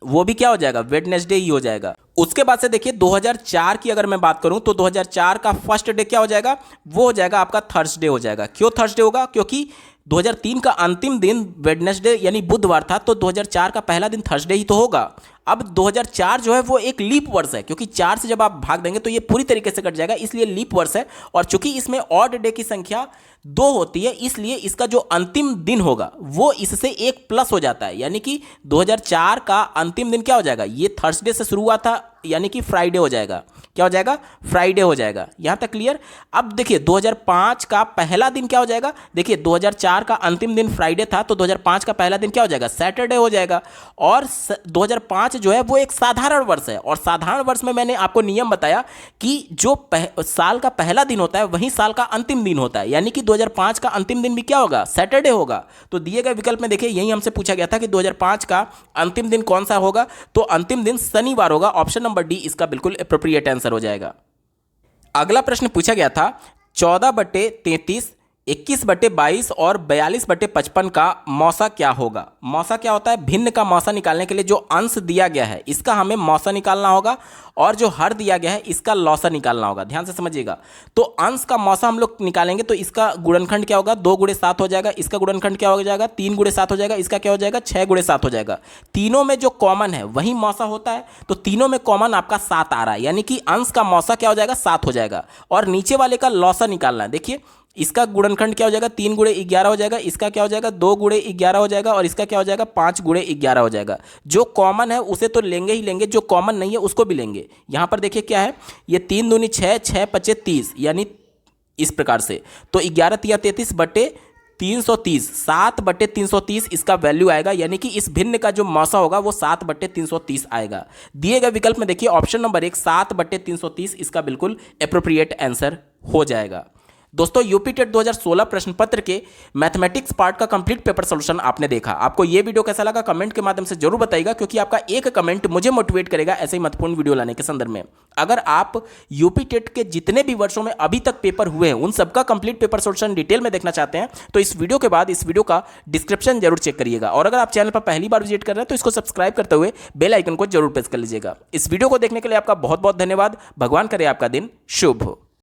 Speaker 1: वो भी क्या हो जाएगा, वेडनेसडे ही हो जाएगा। उसके बाद से देखिए 2004 की अगर मैं बात करूं तो 2004 का फर्स्ट डे क्या हो जाएगा, वो हो जाएगा आपका थर्सडे हो जाएगा। क्यों थर्सडे होगा, क्योंकि 2003 का अंतिम दिन वेडनेसडे यानी बुधवार था, तो 2004 का पहला दिन थर्सडे ही तो होगा। अब 2004 जो है वो एक लीप वर्ष है, क्योंकि 4 से जब आप भाग देंगे तो ये पूरी तरीके से कट जाएगा, इसलिए लीप वर्ष है। और चूंकि इसमें ऑड डे की संख्या 2 होती है, इसलिए इसका जो अंतिम दिन होगा वो इससे 1 प्लस हो जाता है, यानी कि 2004 का अंतिम दिन क्या हो जाएगा, ये थर्सडे से शुरू हुआ था, यानी कि फ्राइडे हो जाएगा। क्या हो जाएगा, फ्राइडे हो जाएगा। यहां तक क्लियर। अब देखिए 2005 का पहला दिन क्या हो जाएगा, देखिए 2004 का अंतिम दिन फ्राइडे था, तो 2005 का पहला दिन क्या हो जाएगा, सैटरडे हो जाएगा। और 2005 जो है वो एक साधारण वर्ष है, और साधारण वर्ष में मैंने आपको नियम बताया कि जो साल का पहला दिन होता है वही साल का अंतिम दिन होता है, यानी कि 2005 का अंतिम दिन भी क्या होगा, सैटरडे होगा। तो दिए गए विकल्प में देखिए यही हमसे पूछा गया था कि 2005 का अंतिम दिन कौन सा होगा, तो अंतिम दिन शनिवार होगा। ऑप्शन नंबर डी इसका बिल्कुल एप्रोप्रिएट आंसर हो जाएगा। अगला प्रश्न पूछा गया था 14/33, 21/22 और 42/55 का मौसा क्या होगा। मौसा क्या होता है, भिन्न का मौसा निकालने के लिए जो अंश दिया गया है इसका हमें मौसा निकालना होगा, और जो हर दिया गया है इसका लौसा निकालना होगा। ध्यान से समझिएगा। तो अंश का मौसा हम लोग निकालेंगे तो इसका गुणनखंड क्या होगा, 2 × 7 हो जाएगा। इसका गुणनखंड क्या हो जाएगा, 3 × 7 हो जाएगा। इसका क्या हो जाएगा, 6 × 7 हो जाएगा। तीनों में जो कॉमन है वही मौसा होता है, तो तीनों में कॉमन आपका 7 आ रहा है, यानी कि अंश का मौसा क्या हो जाएगा, 7 हो जाएगा। और नीचे वाले का लौसा निकालना है। देखिए इसका गुणनखंड क्या हो जाएगा, 3 × 11 हो जाएगा। इसका क्या हो जाएगा, 2 × 11 हो जाएगा। और इसका क्या हो जाएगा, 5 × 11 हो जाएगा। जो कॉमन है उसे तो लेंगे ही लेंगे, जो कॉमन नहीं है उसको भी लेंगे। यहां पर देखिए क्या है, ये 3 दूनी 6, 6 5 30, यानी इस प्रकार से। तो 11 × 33 बटे 330, 7/330 इसका वैल्यू आएगा, यानी कि इस भिन्न का जो मौसा होगा वो 7/330 आएगा। दिए गए विकल्प में देखिए ऑप्शन नंबर 1 7/330 इसका बिल्कुल एप्रोप्रिएट आंसर हो जाएगा। दोस्तों यूपी टेट 2016 प्रश्न पत्र के मैथमेटिक्स पार्ट का कंप्लीट पेपर सॉल्यूशन आपने देखा। आपको ये वीडियो कैसा लगा कमेंट के माध्यम से जरूर बताइएगा, क्योंकि आपका एक कमेंट मुझे मोटिवेट करेगा ऐसे ही महत्वपूर्ण वीडियो लाने के संदर्भ में। अगर आप यूपी टेट के जितने भी वर्षों में अभी तक पेपर हुए हैं उन सबका कंप्लीट पेपर सॉल्यूशन डिटेल में देखना चाहते हैं तो इस वीडियो के बाद इस वीडियो का डिस्क्रिप्शन जरूर चेक करिएगा। और अगर आप चैनल पर पहली बार विजिट कर रहे हैं तो इसको सब्सक्राइब करते हुए बेल आइकन को जरूर प्रेस कर लीजिएगा। इस वीडियो को देखने के लिए आपका बहुत बहुत धन्यवाद। भगवान करे आपका दिन शुभ हो।